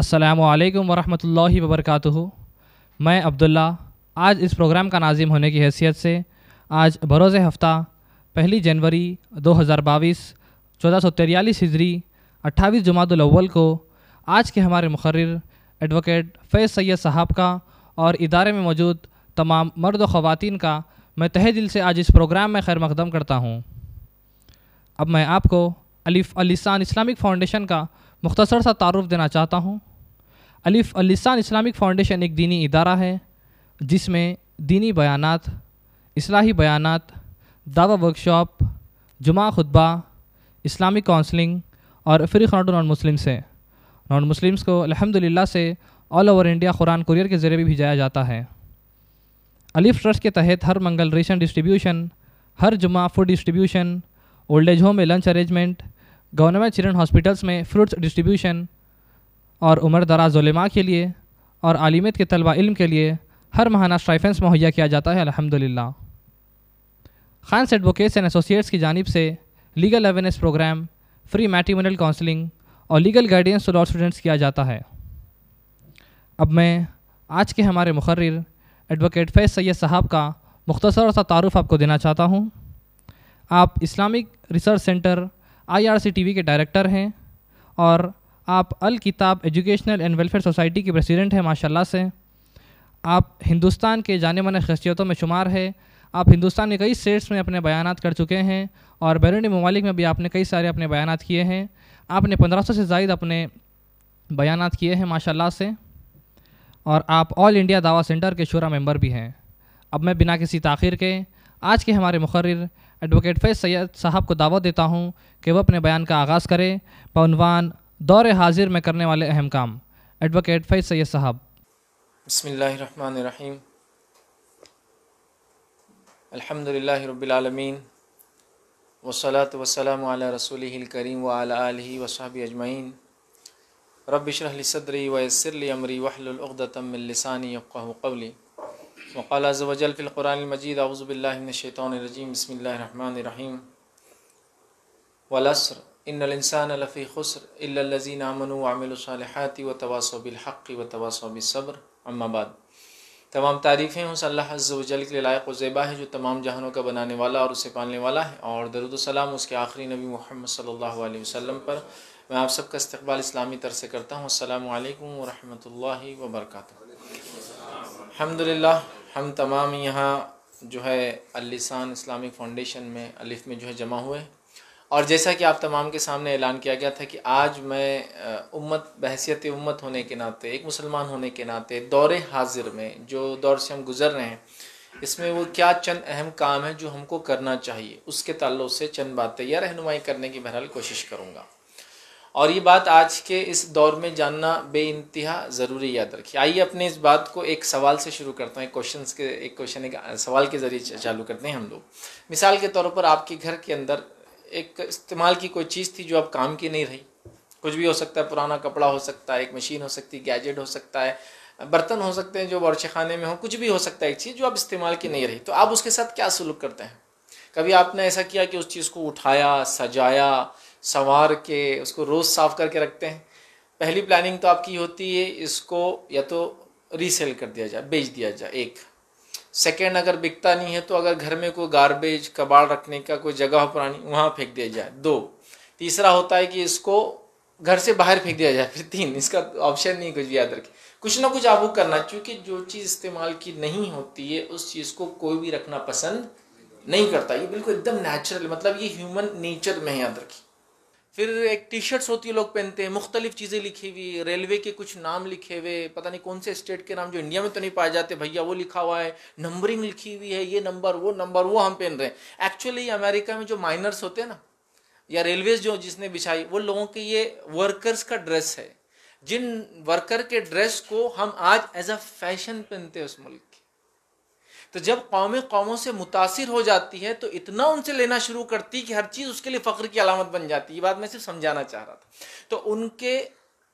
السلام علیکم ورحمۃ اللہ وبرکاتہ۔ میں عبداللہ آج اس پروگرام کا ناظم ہونے کی حیثیت سے آج بروز ہفتہ 1 جنوری 2022 1443 ہجری 28 جمادی الاول کو آج کے ہمارے مقرر ایڈوکیٹ فیض سید صاحب کا اور ادارے میں موجود تمام مرد و خواتین کا میں تہہ دل سے آج اس پروگرام میں خیر مقدم کرتا ہوں۔ اب میں آپ کو الف اللسان اسلامک فاؤنڈیشن کا مختصر سا تعارف دینا چاہتا ہوں۔ الف اللسان اسلامک فاؤنڈیشن ایک دینی ادارہ ہے جس میں دینی بیانات، اصلاحی بیانات، دعوی ورکشاپ، جمعہ خطبہ، اسلامک کونسلنگ اور فری خاندان نان مسلمس ہے۔ نان مسلمس کو الحمدللہ سے آل اوور انڈیا قرآن کوریئر کے ذریعے بھی بھیجایا جاتا ہے۔ الف ٹرسٹ کے تحت ہر منگل ریشن ڈسٹریبیوشن، ہر جمعہ food distribution, old age home میں lunch arrangement, government children hospitals میں فروٹس ڈسٹریبیوشن اور عمر دراز علماء کے لیے اور عالمیت کے طلبہ علم کے لیے ہر ماہانہ اسٹائپنڈس مہیا کیا جاتا ہے الحمدللہ۔ خانس ایڈوکیٹس اینڈ ایسوسیٹس کی جانب سے legal awareness program, free matrimonial counselling اور legal guidance to law students کیا جاتا ہے۔ اب میں آج کے ہمارے مقرر ایڈوکیٹ فیض سید صاحب کا مختصر سا تعارف آپ کو دینا چاہتا ہوں۔ آپ اسلامک ریسرچ سینٹر IRC-TV کے ڈائریکٹر ہیں اور آپ الکتاب ایجوکیشنل اینڈ ویلفیئر سوسائٹی کے پریزیڈنٹ ہیں ماشاءاللہ سے۔ آپ ہندوستان کے جانے مانے شخصیتوں میں شمار ہے۔ آپ ہندوستان کے کئی اسٹیٹس میں اپنے بیانات کر چکے ہیں اور بیرونی ممالک میں بھی آپ نے کئی سارے اپنے بیانات کیے ہیں۔ آپ نے 1500 سے زائد اپنے بیانات کیے ہیں ماشاءاللہ سے، اور آپ آل انڈیا دعویٰ سینٹر کے شورا ممبر بھی ہیں۔ اب میں بنا کسی تاخیر کے آج کے ہمارے مقرر ایڈوکیٹ فیض سید صاحب کو دعوت دیتا ہوں کہ وہ اپنے بیان کا آغاز کرے بعنوان دور حاضر میں کرنے والے اہم کام۔ ایڈوکیٹ فیض سید صاحب۔ بسم اللہ الرحمن الرحیم۔ الحمدللہ رب العالمین والصلاة والسلام علی رسولہ الکریم وعلی آلہ وصحبہ اجمعین۔ رب اشرح لی صدری ویسر لی امری واحلل عقدۃ من لسانی یفقہوا قولی۔ وقال عز وجل فی القرآن المجید اعوذ باللہ من الشیطان الرجیم بسم اللہ الرحمن الرحیم۔ والعصر ان الانسان لفی خسر الا الذین آمنوا وعملوا الصالحات وتواصوا بالحق وتواصوا بالصبر، اما بعد۔ تمام تعریفیں اس اللہ عز و جل کے لائق و زیبا ہے جو تمام جہانوں کا بنانے والا اور اسے پالنے والا ہے، اور درود و سلام اس کے آخری نبی محمد صلی اللہ علیہ وسلم پر۔ میں آپ سب کا استقبال اسلامی طرح سے کرتا ہوں۔ السلام علیکم ورحمۃ اللہ وبرکاتہ۔ الحمدللہ ہم تمام یہاں جو ہے اللسان اسلامک فاؤنڈیشن میں الف میں جو ہے جمع ہوئے، اور جیسا کہ آپ تمام کے سامنے اعلان کیا گیا تھا کہ آج میں امت بحیثیت امت ہونے کے ناطے، ایک مسلمان ہونے کے ناطے دور حاضر میں جو دور سے ہم گزر رہے ہیں، اس میں وہ کیا چند اہم کام ہیں جو ہم کو کرنا چاہیے، اس کے تعلق سے چند باتیں یا رہنمائی کرنے کی بہرحال کوشش کروں گا۔ اور یہ بات آج کے اس دور میں جاننا بے انتہا ضروری یاد رکھیے۔ آئیے اپنے اس بات کو ایک سوال سے شروع کرتا ہوں، ایک سوال کے ذریعے چالو کرتے ہیں ہم لوگ۔ مثال کے طور پر آپ کے گھر کے اندر ایک استعمال کی کوئی چیز تھی جو اب کام کی نہیں رہی، کچھ بھی ہو سکتا ہے، پرانا کپڑا ہو سکتا ہے، ایک مشین ہو سکتی ہے، گیجٹ ہو سکتا ہے، برتن ہو سکتے ہیں جو باورچی خانے میں ہوں، کچھ بھی ہو سکتا ہے ایک چیز جو اب استعمال کی نہیں رہی، تو آپ اس کے ساتھ کیا سلوک کرتے ہیں؟ کبھی آپ نے ایسا کیا کہ اس چیز کو اٹھایا، سجایا، سنوار کے اس کو روز صاف کر کے رکھتے ہیں؟ پہلی پلاننگ تو آپ کی ہوتی ہے اس کو یا تو ری سیل کر دیا جائے، بیچ دیا جائے، ایک۔ سیکنڈ، اگر بکتا نہیں ہے تو اگر گھر میں کوئی گاربیج کباڑ رکھنے کا کوئی جگہ ہو پرانی، وہاں پھینک دیا جائے، دو۔ تیسرا ہوتا ہے کہ اس کو گھر سے باہر پھینک دیا جائے، پھر تین۔ اس کا آپشن نہیں کچھ بھی یاد رکھیں، کچھ نہ کچھ آپ کو کرنا، چونکہ جو چیز استعمال کی نہیں ہوتی ہے اس چیز کو کوئی بھی رکھنا پسند نہیں کرتا۔ یہ بالکل ایک دم نیچرل، مطلب یہ ہیومن نیچر میں یاد رکھیں۔ پھر ایک ٹی شرٹس ہوتی ہے، لوگ پہنتے ہیں، مختلف چیزیں لکھی ہوئی، ریلوے کے کچھ نام لکھے ہوئے، پتہ نہیں کون سے اسٹیٹ کے نام جو انڈیا میں تو نہیں پائے جاتے، بھیا وہ لکھا ہوا ہے، نمبرنگ لکھی ہوئی ہے، یہ نمبر وہ ہم پہن رہے ہیں۔ ایکچولی امریکہ میں جو مائنرز ہوتے ہیں نا، یا ریلویز جو جس نے بچھائی، وہ لوگوں کے یہ ورکرز کا ڈریس ہے، جن ورکر کے ڈریس کو ہم آج ایز اے فیشن پہنتے ہیں اس ملک کے۔ تو جب قوموں سے متاثر ہو جاتی ہے تو اتنا ان سے لینا شروع کرتی کہ ہر چیز اس کے لیے فخر کی علامت بن جاتی ہے۔ یہ بات میں صرف سمجھانا چاہ رہا تھا۔ تو ان کے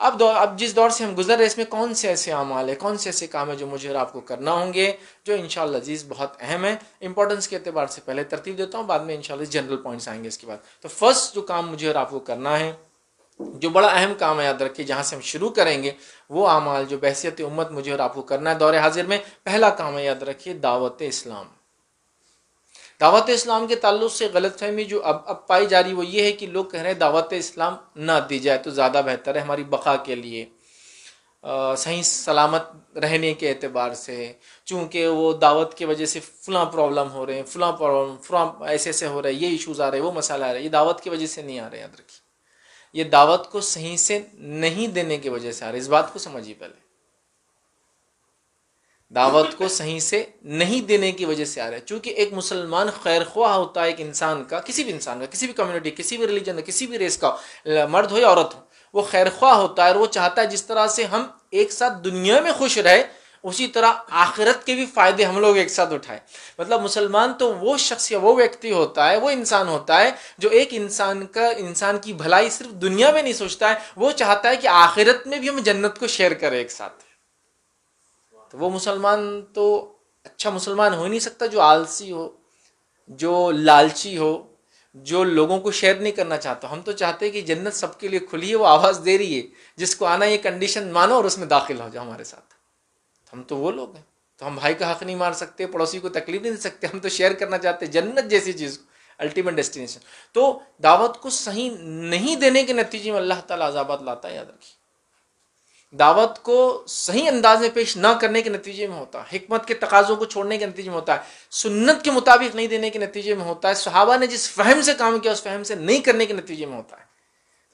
اب جس دور سے ہم گزر رہے ہیں اس میں کون سے ایسے اعمال ہیں، کون سے ایسے کام ہیں جو مجھے اور آپ کو کرنا ہوں گے، جو انشاءاللہ عزیز بہت اہم ہے. امپورٹنس کے اعتبار سے پہلے ترتیب دیتا ہوں، بعد میں انشاءاللہ جنرل پوائنٹس آئیں گے اس کے بعد. تو فرسٹ جو کام مجھے اور آپ کو کرنا ہے، جو بڑا اہم کام ہے، یاد رکھیے جہاں سے ہم شروع کریں گے، وہ اعمال جو بحیثیت امت مجھے اور آپ کو کرنا ہے دور حاضر میں. پہلا کام ہے، یاد رکھیے، دعوت اسلام. دعوت اسلام کے تعلق سے غلط فہمی جو اب پائی جا رہی وہ یہ ہے کہ لوگ کہہ رہے ہیں دعوت اسلام نہ دی جائے تو زیادہ بہتر ہے ہماری بقا کے لیے، صحیح سلامت رہنے کے اعتبار سے، چونکہ وہ دعوت کی وجہ سے فلاں پرابلم ہو رہے ہیں، فلاں پرابلم فلاں ایسے ایسے ہو رہے ہیں، یہ ایشوز آ رہے ہیں، وہ مسئلہ آ رہے ہیں. یہ دعوت کی وجہ سے نہیں آ رہے، یاد رکھیے یہ دعوت کو صحیح سے نہیں دینے کی وجہ سے آ رہے. اس بات کو سمجھیے پہلے، دعوت کو صحیح سے نہیں دینے کی وجہ سے آ رہا ہے. چونکہ ایک مسلمان خیر خواہ ہوتا ہے، ایک انسان کا، کسی بھی انسان کا، کسی بھی کمیونٹی، کسی بھی ریلیجن کا، کسی بھی ریس کا، مرد ہو یا عورت ہو، وہ خیر خواہ ہوتا ہے اور وہ چاہتا ہے جس طرح سے ہم ایک ساتھ دنیا میں خوش رہے اسی طرح آخرت کے بھی فائدے ہم لوگ ایک ساتھ اٹھائیں. مطلب مسلمان تو وہ شخص یا وہ ویکتی ہوتا ہے، وہ انسان ہوتا ہے جو ایک انسان کی بھلائی صرف دنیا میں نہیں سوچتا ہے، وہ چاہتا ہے کہ آخرت میں بھی ہم جنت کو شیئر کریں ایک ساتھ. تو وہ مسلمان تو اچھا مسلمان ہو ہی نہیں سکتا جو آلسی ہو، جو لالچی ہو، جو لوگوں کو شیئر نہیں کرنا چاہتا. ہم تو چاہتے ہیں کہ جنت سب کے لیے کھلی ہے، وہ آواز دے رہی ہے، جس کو آنا یہ کنڈیشن مانو اور اس میں داخل ہو جاؤ ہمارے ساتھ. ہم تو وہ لوگ ہیں، تو ہم بھائی کا حق نہیں مار سکتے، پڑوسی کو تکلیف نہیں دے سکتے. ہم تو شیئر کرنا چاہتے ہیں جنت جیسی چیز کو، الٹیمیٹ ڈیسٹینیشن. تو دعوت کو صحیح نہیں دینے کے نتیجے میں اللہ تعالیٰ عذابات لاتا ہے، یاد رکھیے. دعوت کو صحیح انداز میں پیش نہ کرنے کے نتیجے میں ہوتا ہے، حکمت کے تقاضوں کو چھوڑنے کے نتیجے میں ہوتا ہے، سنت کے مطابق نہیں دینے کے نتیجے میں ہوتا ہے، صحابہ نے جس فہم سے کام کیا اس فہم سے نہیں کرنے کے نتیجے میں ہوتا ہے.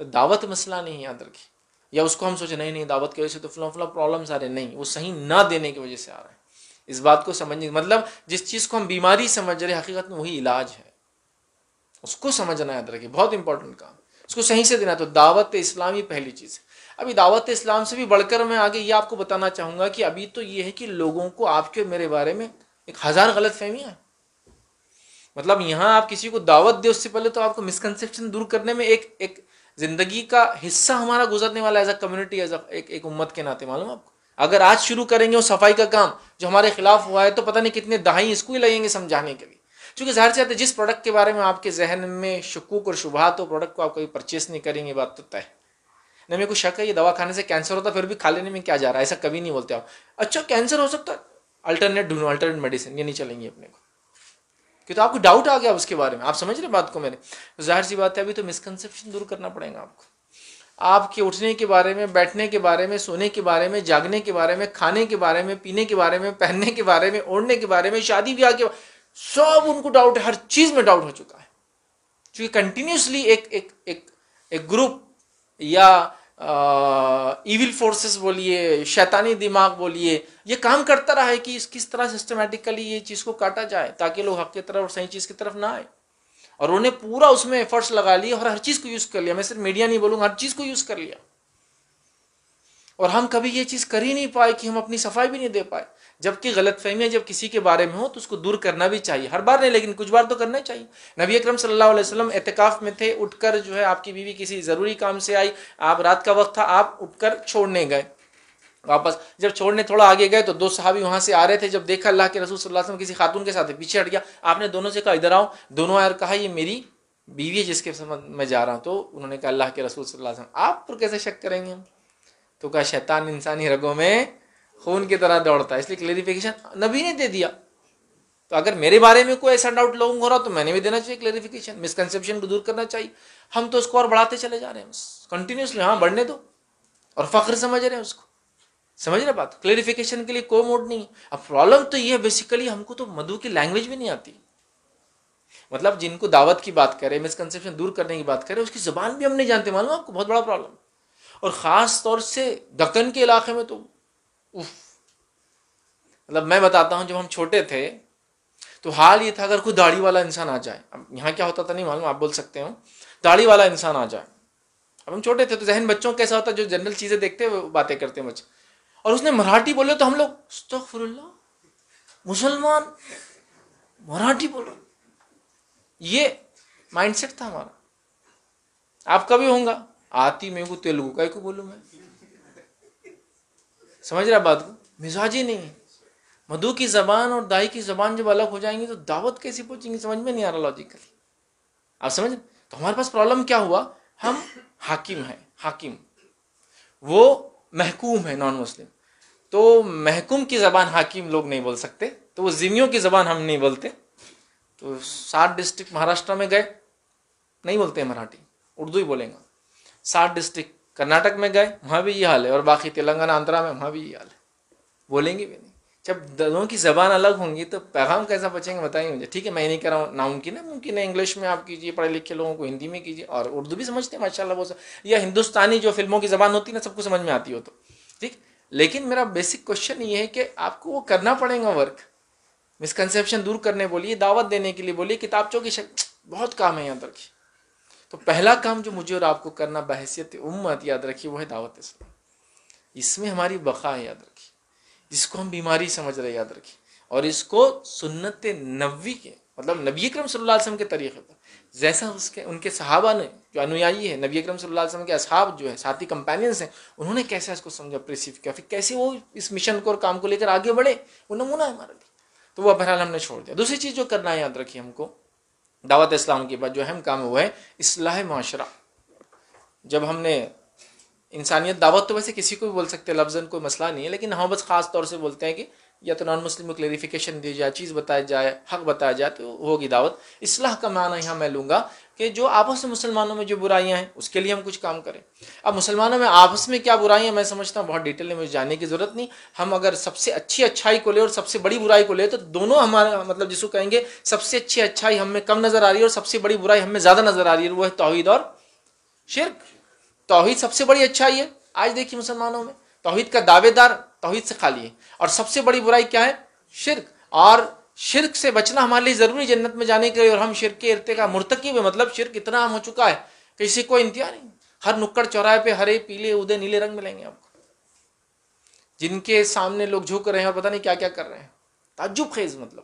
تو دعوت مسئلہ نہیں، یاد رکھیے. یا اس کو ہم سوچیں نہیں دعوت کی وجہ سے تو فلاں فلاں پرابلمس آ رہے، نہیں، وہ صحیح نہ دینے کی وجہ سے آ رہا ہے. اس بات کو سمجھنے، مطلب جس چیز کو ہم بیماری سمجھ رہے حقیقت میں وہی علاج ہے، اس کو سمجھنا یاد رکھیے، بہت امپورٹنٹ کام، اس کو صحیح سے دینا. تو دعوت اسلامی پہلی چیز ہے. ابھی دعوت اسلام سے بھی بڑھ کر میں آگے یہ آپ کو بتانا چاہوں گا کہ ابھی تو یہ ہے کہ لوگوں کو آپ کے میرے بارے میں 1000 غلط فہمیاں ہیں. مطلب یہاں آپ کسی کو دعوت دے اس سے پہلے تو آپ کو مسکنسیپشن دور کرنے میں ایک زندگی کا حصہ ہمارا گزرنے والا ایز اے کمیونٹی، ایز ایک امت کے ناطے. معلوم آپ کو اگر آج شروع کریں گے وہ صفائی کا کام جو ہمارے خلاف ہوا ہے تو پتہ نہیں کتنے دہائی اس کو ہی لگیں گے سمجھانے کے لیے. چونکہ ظاہر سے جس پروڈکٹ کے بارے میں آپ کے ذہن میں شکوک اور شبہات ہو، پروڈکٹ کو آپ کبھی پرچیز نہیں کریں گے، بات تو طے. نہ میرے کو شک ہے یہ دوا کھانے سے کینسر ہوتا پھر بھی کھا لینے میں کیا جا رہا ہے، ایسا کبھی نہیں بولتے آپ. اچھا کینسر ہو سکتا ہے، الٹرنیٹ ڈھونڈو، الٹرنیٹ میڈیسن، یہ نہیں چلیں گی اپنے کو، کہ تو آپ کو ڈاؤٹ آ گیا اس کے بارے میں. آپ سمجھ رہے بات کو میرے؟ ظاہر سی بات ہے ابھی تو مسکنسیپشن دور کرنا پڑے گا آپ کو. آپ کے اٹھنے کے بارے میں، بیٹھنے کے بارے میں، سونے کے بارے میں، جاگنے کے بارے میں، کھانے کے بارے میں، پینے کے بارے میں، پہننے کے بارے میں، اوڑھنے کے بارے میں، شادی بیاہ کے سب ان کو ڈاؤٹ ہے، ہر چیز میں ڈاؤٹ ہو چکا ہے. چونکہ کنٹینیوسلی ایک گروپ یا ایول فورسز بولیے، شیطانی دماغ بولیے، یہ کام کرتا رہا ہے کہ کس طرح سسٹمیٹیکلی یہ چیز کو کاٹا جائے تاکہ لوگ حق کی طرف اور صحیح چیز کی طرف نہ آئے. اور انہوں نے پورا اس میں ایفرٹس لگا لیے اور ہر چیز کو یوز کر لیا. میں صرف میڈیا نہیں بولوں گا، ہر چیز کو یوز کر لیا. اور ہم کبھی یہ چیز کر ہی نہیں پائے کہ ہم اپنی صفائی بھی نہیں دے پائے. جبکہ غلط فہمیاں جب کسی کے بارے میں ہو تو اس کو دور کرنا بھی چاہیے، ہر بار نہیں لیکن کچھ بار تو کرنا چاہیے. نبی اکرم صلی اللہ علیہ وسلم اعتکاف میں تھے، اٹھ کر جو ہے آپ کی بیوی کسی ضروری کام سے آئی، آپ رات کا وقت تھا، آپ اٹھ کر چھوڑنے گئے. واپس جب چھوڑنے تھوڑا آگے گئے تو 2 صحابی وہاں سے آ رہے تھے. جب دیکھا اللہ کے رسول صلی اللہ علیہ وسلم کسی خاتون کے ساتھ پیچھے ہٹ گیا، آپ نے دونوں سے کہا ادھر آؤ. دونوں آئے اور کہا یہ میری بیوی ہے جس کے ساتھ میں جا رہا ہوں. تو انہوں نے کہا اللہ کے رسول صلی اللہ علیہ وسلم آپ پر کیسے شک کریں گے ہم؟ تو کہا شیطان انسانی رگوں میں خون کی طرح دوڑتا ہے، اس لیے کلیریفیکیشن نبی نے دے دیا. تو اگر میرے بارے میں کوئی ایسا ڈاؤٹ لوگوں کو ہو رہا تو میں نے بھی دینا چاہیے کلیریفیکیشن، مسکنسیپشن کو دور کرنا چاہیے. ہم تو اس کو اور بڑھاتے چلے جا رہے ہیں بس کنٹینیوسلی. ہاں بڑھنے دو، اور فخر سمجھ رہے ہیں اس کو. سمجھ رہے بات؟ کلیریفیکیشن کے لیے کوئی موڈ نہیں. اب پرابلم تو یہ ہے بیسیکلی ہم کو تو مدعو کی لینگویج بھی نہیں آتی. مطلب جن کو دعوت کی بات کرے، مسکنسیپشن دور کرنے کی بات کرے، اس کی زبان بھی ہم نہیں جانتے. معلوم آپ کو بہت بڑا پرابلم. اور خاص طور سے دکن کے علاقے میں تو مطلب میں بتاتا ہوں جب ہم چھوٹے تھے تو حال یہ تھا اگر کوئی داڑھی والا انسان آ جائے، اب یہاں کیا ہوتا تھا نہیں معلوم، آپ بول سکتے ہو، داڑھی والا انسان آ جائے. اب ہم چھوٹے تھے تو ذہن بچوں کیسا ہوتا ہے، جو جنرل چیزیں دیکھتے وہ باتیں کرتے ہیں بچے. اور اس نے مراٹھی بولے تو ہم لوگ استغفر اللہ، مسلمان مراٹھی بولو، یہ مائنڈ سیٹ تھا ہمارا. آپ کا بھی ہوں گا، آتی میرے کو تیلگو کا کو بولوں میں، سمجھ رہے بات کو؟ مزاج ہی نہیں ہے. مدعو کی زبان اور دائی کی زبان جب الگ ہو جائیں گی تو دعوت کیسی پہنچیں گی؟ سمجھ میں نہیں آ رہا لاجیکلی. آپ سمجھ؟ تو ہمارے پاس پرابلم کیا ہوا؟ ہم حاکم ہیں، حاکم، وہ محکوم ہے نان مسلم. تو محکوم کی زبان حاکم لوگ نہیں بول سکتے، تو وہ ذمیوں کی زبان ہم نہیں بولتے. تو 60 ڈسٹرکٹ مہاراشٹر میں گئے، نہیں بولتے ہیں مراٹھی، اردو ہی بولیں گا. 60 ڈسٹرکٹ کرناٹک میں گئے، وہاں بھی یہ حال ہے. اور باقی تلنگانہ آندھرا میں وہاں بھی یہ حال ہے، بولیں گے بھی نہیں. جب دونوں کی زبان الگ ہوں گی تو پیغام کیسا بچیں گے بتائیے مجھے. ٹھیک ہے میں نہیں کہہ رہا ہوں ناممکن ہے، ممکن ہے انگلش میں آپ کیجیے، پڑھے لکھے لوگوں کو ہندی میں کیجیے، اور اردو بھی سمجھتے ہیں ماشاء اللہ بہت. یا ہندوستانی جو فلموں کی زبان ہوتی ہے نا، سب کو سمجھ میں آتی ہو تو ٹھیک. لیکن میرا بیسک کوشچن یہ ہے کہ آپ کو وہ کرنا پڑے گا ورک. مسکنسیپشن دور کرنے بولیے، دعوت دینے کے لیے بولیے، کتابچوں کی بہت کام ہے یاد رکھیے. تو پہلا کام جو مجھے اور آپ کو کرنا بحیثیت امت یاد رکھیے وہ ہے دعوت اسلام. اس میں ہماری بقا ہے یاد رکھیے. جس کو ہم بیماری سمجھ رہے یاد رکھیے، اور اس کو سنت نبوی کے مطلب نبی اکرم صلی اللہ علیہ وسلم کے طریقے پر جیسا ان کے صحابہ نے جو انویائی ہے نبی اکرم صلی اللہ علیہ وسلم کے اصحاب جو ہے ساتھی کمپینینز ہیں، انہوں نے کیسے اس کو سمجھا، پریسیو کیا، پھر کیسے وہ اس مشن کو اور کام کو لے کر آگے بڑھے، وہ نمونہ ہے ہمارے لیے. تو وہ بہرحال ہم نے چھوڑ دیا. دوسری چیز جو کرنا ہے یاد رکھیے ہم کو دعوت اسلام کے بعد جو اہم کام ہے وہ ہے اصلاح معاشرہ. جب ہم نے انسانیت، دعوت تو ویسے کسی کو بھی بول سکتے ہیں، لفظاً کوئی مسئلہ نہیں ہے، لیکن ہم بس خاص طور سے بولتے ہیں کہ یا تو نان مسلم کو کلیریفیکیشن دی جائے، چیز بتائی جائے، حق بتایا جائے تو ہوگی دعوت. اصلاح کا معنی یہاں میں لوں گا کہ جو آپس میں مسلمانوں میں جو برائیاں ہیں اس کے لیے ہم کچھ کام کریں. اب مسلمانوں میں آپس میں کیا برائیاں میں سمجھتا ہوں بہت ڈیٹیل میں مجھے جاننے کی ضرورت نہیں. ہم اگر سب سے اچھی اچھائی کو لے اور سب سے بڑی برائی کو لے تو دونوں ہمارے مطلب جس کو کہیں گے سب سے اچھی اچھائی ہم میں کم نظر آ رہی ہے اور سب سے بڑی برائی ہم میں زیادہ نظر آ رہی ہے، وہ ہے توحید اور شرک. توحید سب سے بڑی اچھائی ہے. آج دیکھیے مسلمانوں میں توحید کا دعوے دار توحید سے خالی ہے، اور سب سے بڑی برائی کیا ہے؟ شرک. اور شرک سے بچنا ہمارے لیے ضروری جنت میں جانے کے لیے، اور ہم شرک کے ارتکاب مرتکب ہے. مطلب شرک اتنا عام ہو چکا ہے کہ اسے کوئی انتہا نہیں. ہر نکڑ چوراہے پہ ہرے پیلے ادے نیلے رنگ ملیں گے آپ کو، جن کے سامنے لوگ جھک رہے ہیں اور پتہ نہیں کیا کیا کر رہے ہیں. تعجب خیز مطلب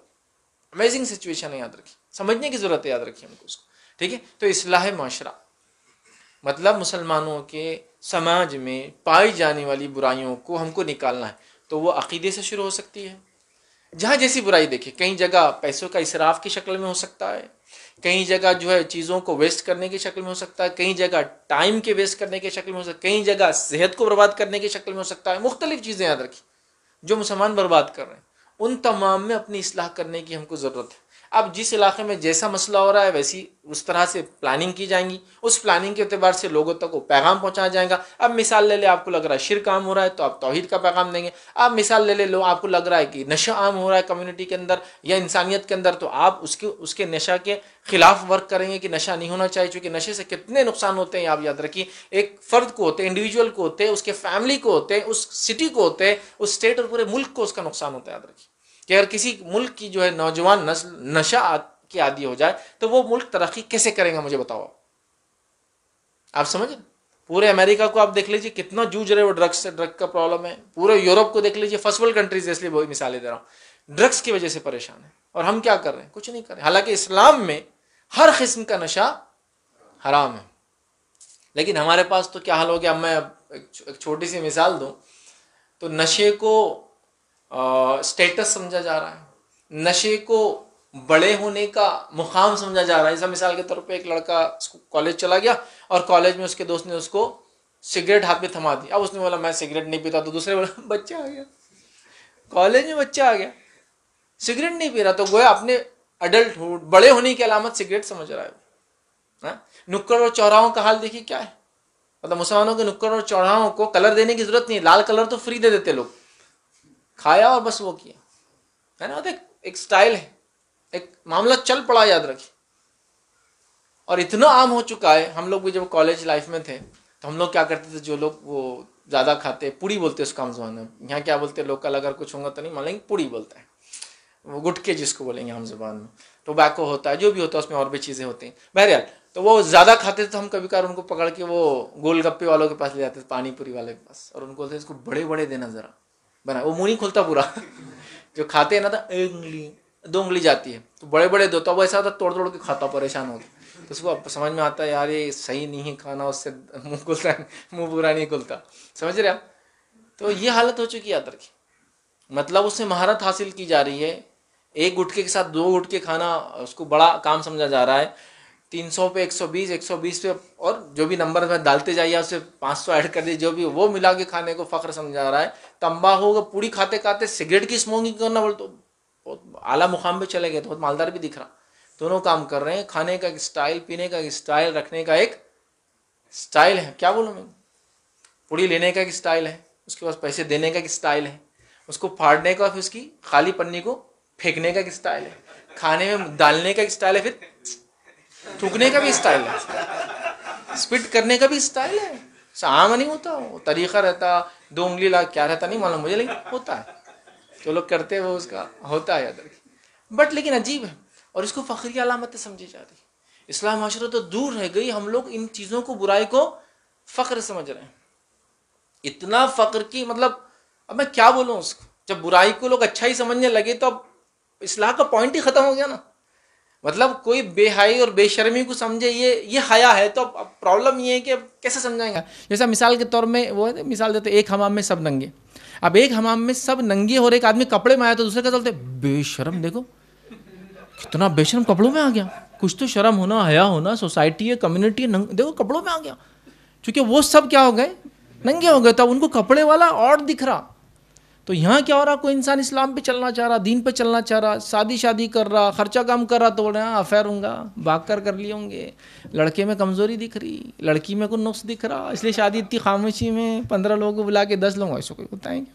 امیزنگ سچویشن ہے. یاد رکھیے، سمجھنے کی ضرورت ہے یاد رکھیے ہم کو اس کو. ٹھیک ہے. تو اصلاح معاشرہ مطلب مسلمانوں کے سماج میں پائی جانے والی برائیوں کو ہم کو نکالنا ہے. تو وہ عقیدے سے شروع ہو سکتی ہے. جہاں جیسی برائی دیکھیں، کئی جگہ پیسوں کا اسراف کی شکل میں ہو سکتا ہے، کئی جگہ جو ہے چیزوں کو ویسٹ کرنے کی شکل میں ہو سکتا ہے، کئی جگہ ٹائم کے ویسٹ کرنے کی شکل میں ہو سکتا ہے، کئی جگہ صحت کو برباد کرنے کی شکل میں ہو سکتا ہے. مختلف چیزیں یاد رکھیں جو مسلمان برباد کر رہے ہیں، ان تمام میں اپنی اصلاح کرنے کی ہم کو ضرورت ہے. اب جس علاقے میں جیسا مسئلہ ہو رہا ہے ویسی اس طرح سے پلاننگ کی جائیں گی، اس پلاننگ کے اعتبار سے لوگوں تک وہ پیغام پہنچایا جائے گا. اب مثال لے لے، آپ کو لگ رہا ہے شرک عام ہو رہا ہے تو آپ توحید کا پیغام دیں گے. اب مثال لے لے لو، آپ کو لگ رہا ہے کہ نشہ عام ہو رہا ہے کمیونٹی کے اندر یا انسانیت کے اندر، تو آپ اس کے نشہ کے خلاف ورک کریں گے کہ نشہ نہیں ہونا چاہیے. چونکہ نشے سے کتنے نقصان ہوتے ہیں آپ یاد رکھیے. ایک فرد کو ہوتے ہیں، انڈیویجول کو ہوتے ہیں، اس کے فیملی کو ہوتے ہیں، اس سٹی کو ہوتے ہیں، اس اسٹیٹ اور پورے ملک کو اس کا نقصان ہوتا ہے. یاد رکھیے کہ اگر کسی ملک کی جو ہے نوجوان نسل نشہ کی عادی ہو جائے تو وہ ملک ترقی کیسے کرے گا؟ مجھے بتاؤ. آپ سمجھ پورے امریکہ کو آپ دیکھ لیجئے کتنا جوجھ رہے وہ ڈرگس سے، ڈرگ کا پرابلم ہے. پورے یورپ کو دیکھ لیجئے، فرسٹ ورلڈ کنٹریز اس لیے وہی مثالیں دے رہا ہوں، ڈرگس کی وجہ سے پریشان ہے. اور ہم کیا کر رہے ہیں؟ کچھ نہیں کر رہے. حالانکہ اسلام میں ہر قسم کا نشہ حرام ہے، لیکن ہمارے پاس تو کیا حال ہو گیا. میں ایک چھوٹی سی مثال دوں تو نشے کو سٹیٹس سمجھا جا رہا ہے، نشے کو بڑے ہونے کا مقام سمجھا جا رہا ہے. جیسا مثال کے طور پہ ایک لڑکا کالج چلا گیا اور کالج میں اس کے دوست نے اس کو سگریٹ ہاتھ میں تھما دی. اب اس نے بولا میں سگریٹ نہیں پیتا، تو دوسرے بولا بچہ آ گیا کالج میں، بچہ آ گیا سگریٹ نہیں پی رہا، تو گویا اپنے اڈلٹ ہوڈ بڑے ہونے کی علامت سگریٹ سمجھ رہا ہے. نکڑ اور چوراہوں کا حال دیکھیے کیا ہے. مطلب مسلمانوں کے نکڑ اور چوراہوں کو کلر دینے کی ضرورت نہیں ہے، لال کلر تو فری دے دیتے لوگ، کھایا اور بس وہ کیا ہے نا. ایک سٹائل ہے، ایک معاملہ چل پڑا یاد رکھیے. اور اتنا عام ہو چکا ہے. ہم لوگ بھی جب کالج لائف میں تھے تو ہم لوگ کیا کرتے تھے، جو لوگ وہ زیادہ کھاتے، پوڑی بولتے اس کا ہم زبان میں، یہاں کیا بولتے لوکل، اگر کچھ ہوگا تو نہیں مان لیں گے، پوڑی بولتا ہے وہ، گٹکے جس کو بولیں گے ہم زبان میں. ٹوبیکو ہوتا ہے، جو بھی ہوتا ہے اس میں اور بھی چیزیں ہوتی ہیں. بہرحال تو وہ زیادہ کھاتے تھے تو ہم کبھی کبھار ان کو پکڑ کے وہ گول گپے والوں کے پاس لے جاتے تھے، پانی پوری والے کے پاس، اور ان کو بولتے اس کو بڑے بڑے دینا ذرا بنا. وہ منہ نہیں کھلتا پورا جو کھاتے ہیں نا، تو ایک انگلی دو انگلی جاتی ہے، تو بڑے بڑے دو، تو وہ ایسا ہوتا توڑ توڑ کے کھاتا، پریشان ہوتا. تو اس کو سمجھ میں آتا ہے یار یہ صحیح نہیں ہے کھانا، اس سے منہ کھلتا ہے، منہ پورا نہیں کھلتا. سمجھ رہے آپ؟ تو یہ حالت ہو چکی ہے ادر کی. مطلب اس سے مہارت حاصل کی جا رہی ہے. ایک گٹکے کے ساتھ 2 گٹکے کھانا اس کو بڑا کام سمجھا جا رہا ہے. 300 پہ 120 120 پہ اور جو بھی نمبر میں ڈالتے جائیے اسے 500 ایڈ کر دیجیے, جو بھی وہ ملا کے کھانے کو فخر سمجھا رہا ہے. تمباکو کا پوڑی کھاتے کھاتے سگریٹ کی اسموکنگ کرنا بول تو بہت اعلیٰ مقام پہ چلے گئے, تو بہت مالدار بھی دکھ رہا. دونوں کام کر رہے ہیں. کھانے کا ایک اسٹائل, پینے کا ایک اسٹائل, رکھنے کا ایک اسٹائل ہے. کیا بولوں میں, پوڑی لینے کا ایک اسٹائل ہے, اس کے پاس پیسے دینے کا ایک اسٹائل ہے, اس کو پھاڑنے کا, پھر اس کی خالی پنی کو پھینکنے کا ایک اسٹائل ہے, کھانے میں ڈالنے کا ایک اسٹائل ہے, پھر تھوکنے کا بھی اسٹائل ہے, اسپٹ کرنے کا بھی اسٹائل ہے. عام نہیں ہوتا وہ طریقہ رہتا, 2 انگلی لا کیا رہتا نہیں معلوم مجھے, لیکن ہوتا ہے. جو لوگ کرتے ہیں وہ اس کا ہوتا ہے ادھر. بٹ لیکن عجیب ہے, اور اس کو فخری علامت سمجھی جا رہی. اسلام معاشرہ تو دور رہ گئی, ہم لوگ ان چیزوں کو, برائی کو فخر سمجھ رہے ہیں. اتنا فخر کی مطلب اب میں کیا بولوں اس کو. جب برائی کو لوگ اچھا ہی سمجھنے لگے تو اب اصلاح کا پوائنٹ ہی ختم ہو گیا نا. مطلب کوئی بے حیائی اور بے شرمی کو سمجھے یہ حیا ہے, تو اب پرابلم یہ ہے کہ کیسے سمجھائیں گا. جیسا مثال کے طور میں وہ مثال دیتے, ایک حمام میں سب ننگے. اب ایک حمام میں سب ننگے اور ایک آدمی کپڑے میں آیا تو دوسرے کا چلتے بے شرم, دیکھو کتنا بے شرم کپڑوں میں آ گیا. کچھ تو شرم ہونا, حیا ہونا, سوسائٹی ہے, کمیونٹی ہے, دیکھو کپڑوں میں آ گیا. چونکہ وہ سب کیا ہو گئے, ننگے ہو گئے, تو ان کو کپڑے والا اور دکھ رہا. تو یہاں کیا ہو رہا, کوئی انسان اسلام پہ چلنا چاہ رہا, دین پہ چلنا چاہ رہا, شادی کر رہا, خرچہ کم کر رہا, تو بول رہے ہیں افیئر ہوں گا, بھاگ کر لیے ہوں گے, لڑکے میں کمزوری دکھ رہی, لڑکی میں کوئی نقص دکھ رہا, اس لیے شادی اتنی خاموشی میں 15 لوگوں کو بلا کے 10 لوگ ایسے کوئی بتائیں گے.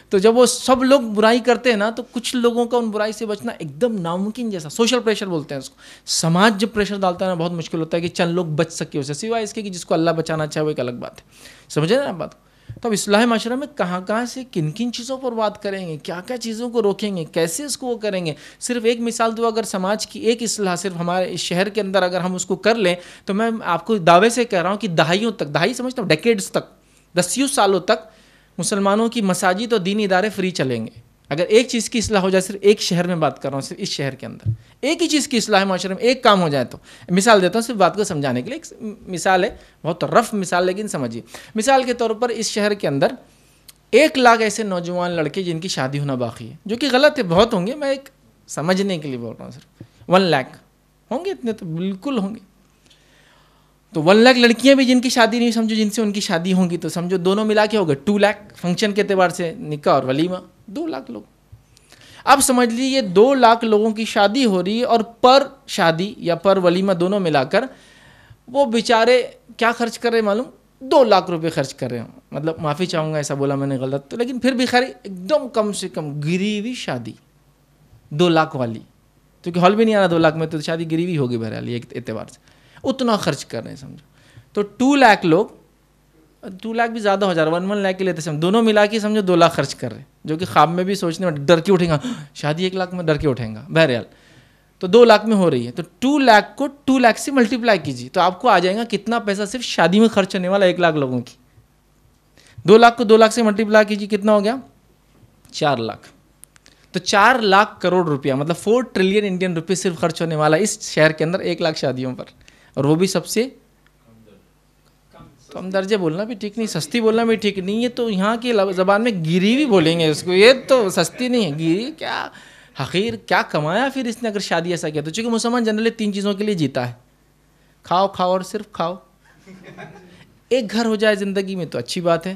تو جب وہ سب لوگ برائی کرتے ہیں نا, تو کچھ لوگوں کا ان برائی سے بچنا ایک دم ناممکن جیسا. سوشل پریشر بولتے ہیں اس کو. سماج جب پریشر ڈالتا ہے نا, بہت مشکل ہوتا ہے کہ چند لوگ بچ سکے اسے, سوائے اس کے کہ جس کو اللہ بچانا چاہے, وہ ایک الگ بات ہے. سمجھے نا بات. تو اب اصلاح معاشرہ میں کہاں سے کن چیزوں پر بات کریں گے, کیا چیزوں کو روکیں گے, کیسے اس کو وہ کریں گے. صرف ایک مثال دو, اگر سماج کی ایک اصلاح صرف ہمارے اس شہر کے اندر اگر ہم اس کو کر لیں, تو میں آپ کو دعوے سے کہہ رہا ہوں کہ دہائیوں تک, دہائی سمجھتا ہوں ڈیکیڈز تک, 10 سالوں تک مسلمانوں کی مساجد اور دینی ادارے فری چلیں گے. اگر ایک چیز کی اصلاح ہو جائے, صرف ایک شہر میں بات کر رہا ہوں, صرف اس شہر کے اندر ایک ہی چیز کی اصلاح معاشرے میں ایک کام ہو جائے. تو مثال دیتا ہوں صرف بات کو سمجھانے کے لیے, ایک مثال ہے, بہت رف مثال لیکن سمجھیے. مثال کے طور پر اس شہر کے اندر 1 لاکھ ایسے نوجوان لڑکے جن کی شادی ہونا باقی ہے, جو کہ غلط ہے, بہت ہوں گے, میں ایک سمجھنے کے لیے بول رہا ہوں, صرف 1 لاکھ ہوں گے, اتنے تو بالکل ہوں گے. تو 1 لاکھ لڑکیاں بھی جن کی شادی نہیں, سمجھو جن سے ان کی شادی ہوں گی, تو سمجھو دونوں ملا کے ہو گئے 2 لاکھ فنکشن کے اعتبار سے, نکاح اور ولیمہ 2 لاکھ لوگ. اب سمجھ لیجیے یہ 2 لاکھ لوگوں کی شادی ہو رہی ہے, اور پر شادی یا پر ولیمہ دونوں ملا کر وہ بیچارے کیا خرچ کر رہے معلوم, 2 لاکھ روپے خرچ کر رہے ہوں. مطلب معافی چاہوں گا ایسا بولا میں نے غلط تو, لیکن پھر بھی خیر ایک دم کم سے کم گریوی شادی 2 لاکھ والی, کیونکہ ہال بھی نہیں آ رہا 2 لاکھ میں, تو شادی گریوی ہوگی بہرحال ایک اعتبار سے, اتنا خرچ کر رہے ہیں سمجھو. تو 2 لاکھ لوگ, 2 لاکھ بھی زیادہ ہو جا رہا, 1 لاکھ کے لیتے سمجھو, دونوں ملا کے سمجھو 2 لاکھ خرچ کر رہے ہیں, جو کہ خواب میں بھی سوچنے میں ڈر کے اٹھیں گا, شادی 1 لاکھ میں ڈر کے اٹھیں گا. بہرحال تو 2 لاکھ میں ہو رہی ہے, تو 2 لاکھ کو 2 لاکھ سے ملٹیپلائی کیجیے, تو آپ کو آ جائے گا کتنا پیسہ صرف شادی میں خرچ ہونے والا 1 لاکھ لوگوں کی. 2 لاکھ کو 2 لاکھ سے ملٹیپلائی کیجیے, کتنا ہو گیا 4 لاکھ. تو 4 لاکھ کروڑ روپیہ, مطلب 4 ٹریلین انڈین روپے صرف خرچ ہونے والا اس شہر کے اندر 1 لاکھ شادیوں پر, اور وہ بھی سب سے کم درجے. بولنا بھی ٹھیک نہیں, سستی بولنا بھی ٹھیک نہیں ہے, تو یہاں کی زبان میں گیری بھی بولیں گے اس کو, یہ تو سستی نہیں ہے, گیری کیا حقیر, کیا کمایا پھر اس نے اگر شادی ایسا کیا. تو چونکہ مسلمان جنرلی 3 چیزوں کے لیے جیتا ہے, کھاؤ اور صرف کھاؤ. ایک گھر ہو جائے زندگی میں تو اچھی بات ہے,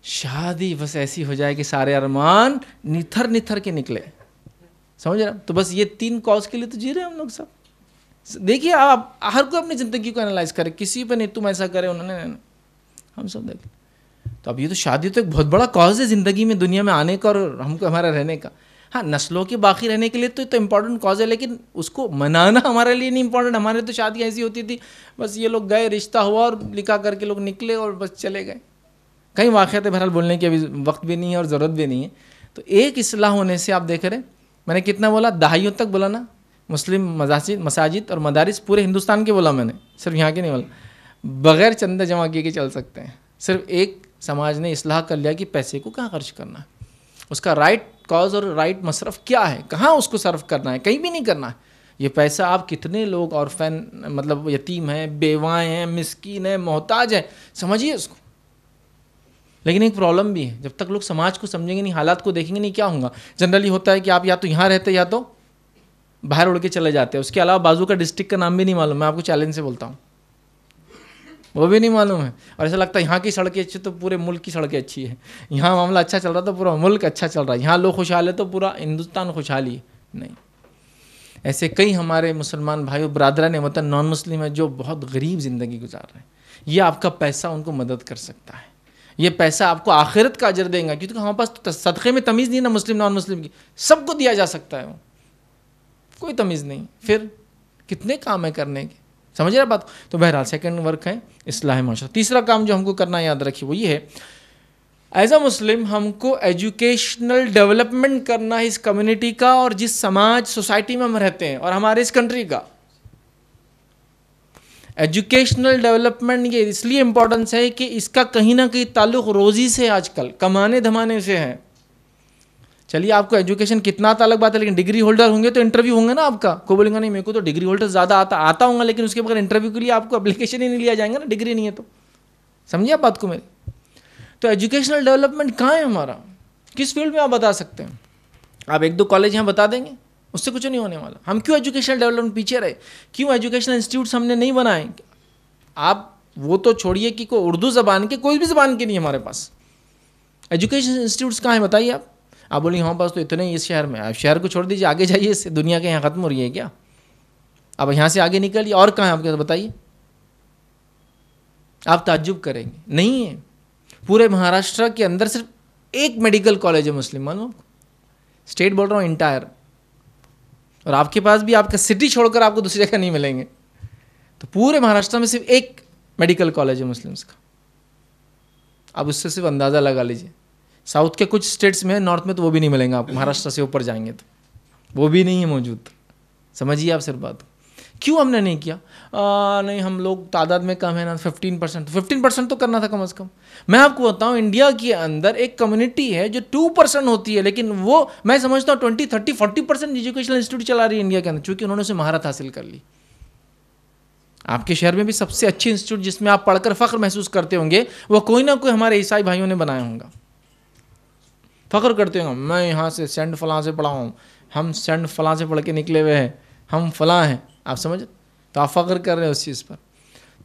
شادی بس ایسی ہو جائے کہ سارے ارمان نتھر کے نکلے, سمجھ رہے. تو بس یہ 3 کاز کے لیے تو جی رہے ہیں ہم لوگ سب. دیکھیے آپ ہر کوئی اپنی زندگی کو انالائز کرے, کسی پہ نہیں تم ایسا کرے, انہوں نے ہم سب دیکھیں. تو اب یہ تو شادی تو ایک بہت بڑا کاز ہے زندگی میں, دنیا میں آنے کا اور ہم کو ہمارا رہنے کا. ہاں نسلوں کے باقی رہنے کے لیے تو امپورٹنٹ کاز ہے, لیکن اس کو منانا ہمارے لیے نہیں امپورٹنٹ. ہمارے تو شادی ایسی ہوتی تھی, بس یہ لوگ گئے, رشتہ ہوا اور لکھا کر کے لوگ نکلے اور بس چلے گئے. کئی واقعات بہرحال بولنے کی ابھی وقت بھی نہیں ہے اور ضرورت بھی نہیں ہے. تو ایک اصلاح ہونے سے آپ دیکھ رہے, میں نے کتنا بولا, دہائیوں تک بولا نا, مسلم مساجد اور مدارس پورے ہندوستان کے بولا میں نے, صرف یہاں کے نہیں بولا, بغیر چندہ جمع کیے کے چل سکتے ہیں. صرف ایک سماج نے اصلاح کر لیا کہ پیسے کو کہاں خرچ کرنا ہے, اس کا رائٹ کاز اور رائٹ مصرف کیا ہے, کہاں اس کو صرف کرنا ہے, کہیں بھی نہیں کرنا ہے. یہ پیسہ آپ کتنے لوگ اور مطلب یتیم ہیں, بیوائیں ہیں, مسکین ہیں, محتاج ہیں, سمجھیے اس کو. لیکن ایک پرابلم بھی ہے، جب تک لوگ سماج کو سمجھیں گے نہیں، حالات کو دیکھیں گے نہیں، کیا ہوگا؟ جنرلی ہوتا ہے کہ آپ یا تو یہاں رہتے یا تو باہر اڑ کے چلے جاتے ہیں، اس کے علاوہ بازو کا ڈسٹرکٹ کا نام بھی نہیں معلوم، میں آپ کو چیلنج سے بولتا ہوں، وہ بھی نہیں معلوم ہے، اور ایسا لگتا ہے یہاں کی سڑکیں اچھی تو پورے ملک کی سڑکیں اچھی ہیں، یہاں معاملہ اچھا چل رہا تو پورا ملک اچھا چل رہا ہے، یہاں لوگ خوشحال ہے تو پورا ہندوستان خوشحالی ہے، نہیں۔ ایسے کئی ہمارے مسلمان بھائیو برادران وطن نان مسلم ہیں جو بہت غریب زندگی گزار رہے ہیں، یہ آپ کا پیسہ ان کو مدد کر سکتا ہے، یہ پیسہ آپ کو آخرت کا اجر دیں گا، کیونکہ ہمارے پاس صدقے میں تمیز نہیں نا مسلم نان مسلم کی، سب کو دیا جا سکتا ہے، وہ کوئی تمیز نہیں، پھر کتنے کام ہے کرنے کے، سمجھ رہے بات؟ تو بہرحال سیکنڈ ورک ہے اصلاح معاشرہ۔ تیسرا کام جو ہم کو کرنا یاد رکھیے وہ یہ ہے، ایز اے مسلم ہم کو ایجوکیشنل ڈیولپمنٹ کرنا ہے اس کمیونٹی کا اور جس سماج سوسائٹی میں ہم رہتے ہیں اور ہمارے اس کنٹری کا۔ ایجوکیشنل ڈیولپمنٹ یہ اس لیے امپورٹنس ہے کہ اس کا کہیں نہ کہیں تعلق روزی سے، آج کل کمانے دھمانے سے ہے۔ چلیے آپ کو ایجوکیشن کتنا تعلق بات ہے، لیکن ڈگری ہولڈر ہوں گے تو انٹرویو ہوں گے نا آپ کا، کوئی بولے گا نہیں میرے کو تو ڈگری ہولڈر زیادہ آتا ہوں گا، لیکن اس کے بغیر انٹرویو کے لیے آپ کو اپلیکیشن ہی نہیں لیا جائیں گا نا، ڈگری نہیں ہے تو، سمجھے آپ بات کو میری؟ تو ایجوکیشنل ڈیولپمنٹ کہاں ہے ہمارا، کس فیلڈ میں آپ بتا سکتے ہیں؟ آپ ایک دو کالج یہاں بتا دیں گے، اس سے کچھ نہیں ہونے والا۔ ہم کیوں ایجوکیشنل ڈیولپمنٹ پیچھے رہے، کیوں ایجوکیشنل انسٹیٹیوٹس ہم نے نہیں بنائے؟ آپ وہ تو چھوڑیے کہ کوئی اردو زبان کے، کوئی بھی زبان کے نہیں ہمارے پاس ایجوکیشن انسٹیٹیوٹس کہاں ہیں بتائیے آپ بولیے ہمارے پاس تو اتنے ہی اس شہر میں، آپ شہر کو چھوڑ دیجیے، آگے جائیے، اس سے دنیا کے یہاں ختم ہو رہی ہے کیا؟ اب یہاں سے آگے نکلیے، اور کہاں ہے آپ کے، بتائیے، آپ تعجب کریں گے، نہیں ہے۔ پورے مہاراشٹر کے اندر صرف ایک میڈیکل کالج ہے مسلم، معلوم، اسٹیٹ بول رہا ہوں انٹائر، اور آپ کے پاس بھی آپ کا سٹی چھوڑ کر آپ کو دوسری جگہ نہیں ملیں گے، تو پورے مہاراشٹر میں صرف ایک میڈیکل کالج ہے مسلمس کا۔ اب اس سے صرف اندازہ لگا لیجیے، ساؤتھ کے کچھ اسٹیٹس میں، نارتھ میں تو وہ بھی نہیں ملیں گا آپ کو، مہاراشٹر سے اوپر جائیں گے تو وہ بھی نہیں ہے موجود، سمجھیے آپ صرف بات۔ کیوں ہم نے نہیں کیا؟ نہیں ہم لوگ تعداد میں کم ہے نا، 15% تو کرنا تھا کم از کم۔ میں آپ کو بتاؤں انڈیا کے اندر ایک کمیونٹی ہے جو 2% ہوتی ہے، لیکن وہ میں سمجھتا ہوں 20, 30, 40% ایجوکیشنل انسٹیٹیوٹ چلا رہی ہے انڈیا کے اندر، چونکہ انہوں نے اسے مہارت حاصل کر لی۔ آپ کے شہر میں بھی سب سے اچھی انسٹیٹیوٹ جس میں آپ پڑھ کر فخر محسوس کرتے ہوں گے، وہ کوئی نہ کوئی ہمارے عیسائی بھائیوں نے بنایا ہوں گا، فخر کرتے ہوں گے، میں یہاں سے سینٹ فلاں سے پڑھا ہوں، ہم سینٹ فلاں سے پڑھ کے نکلے ہوئے ہیں، ہم فلاں ہیں، آپ سمجھ، تو آپ فخر کر رہے ہیں اس چیز پر۔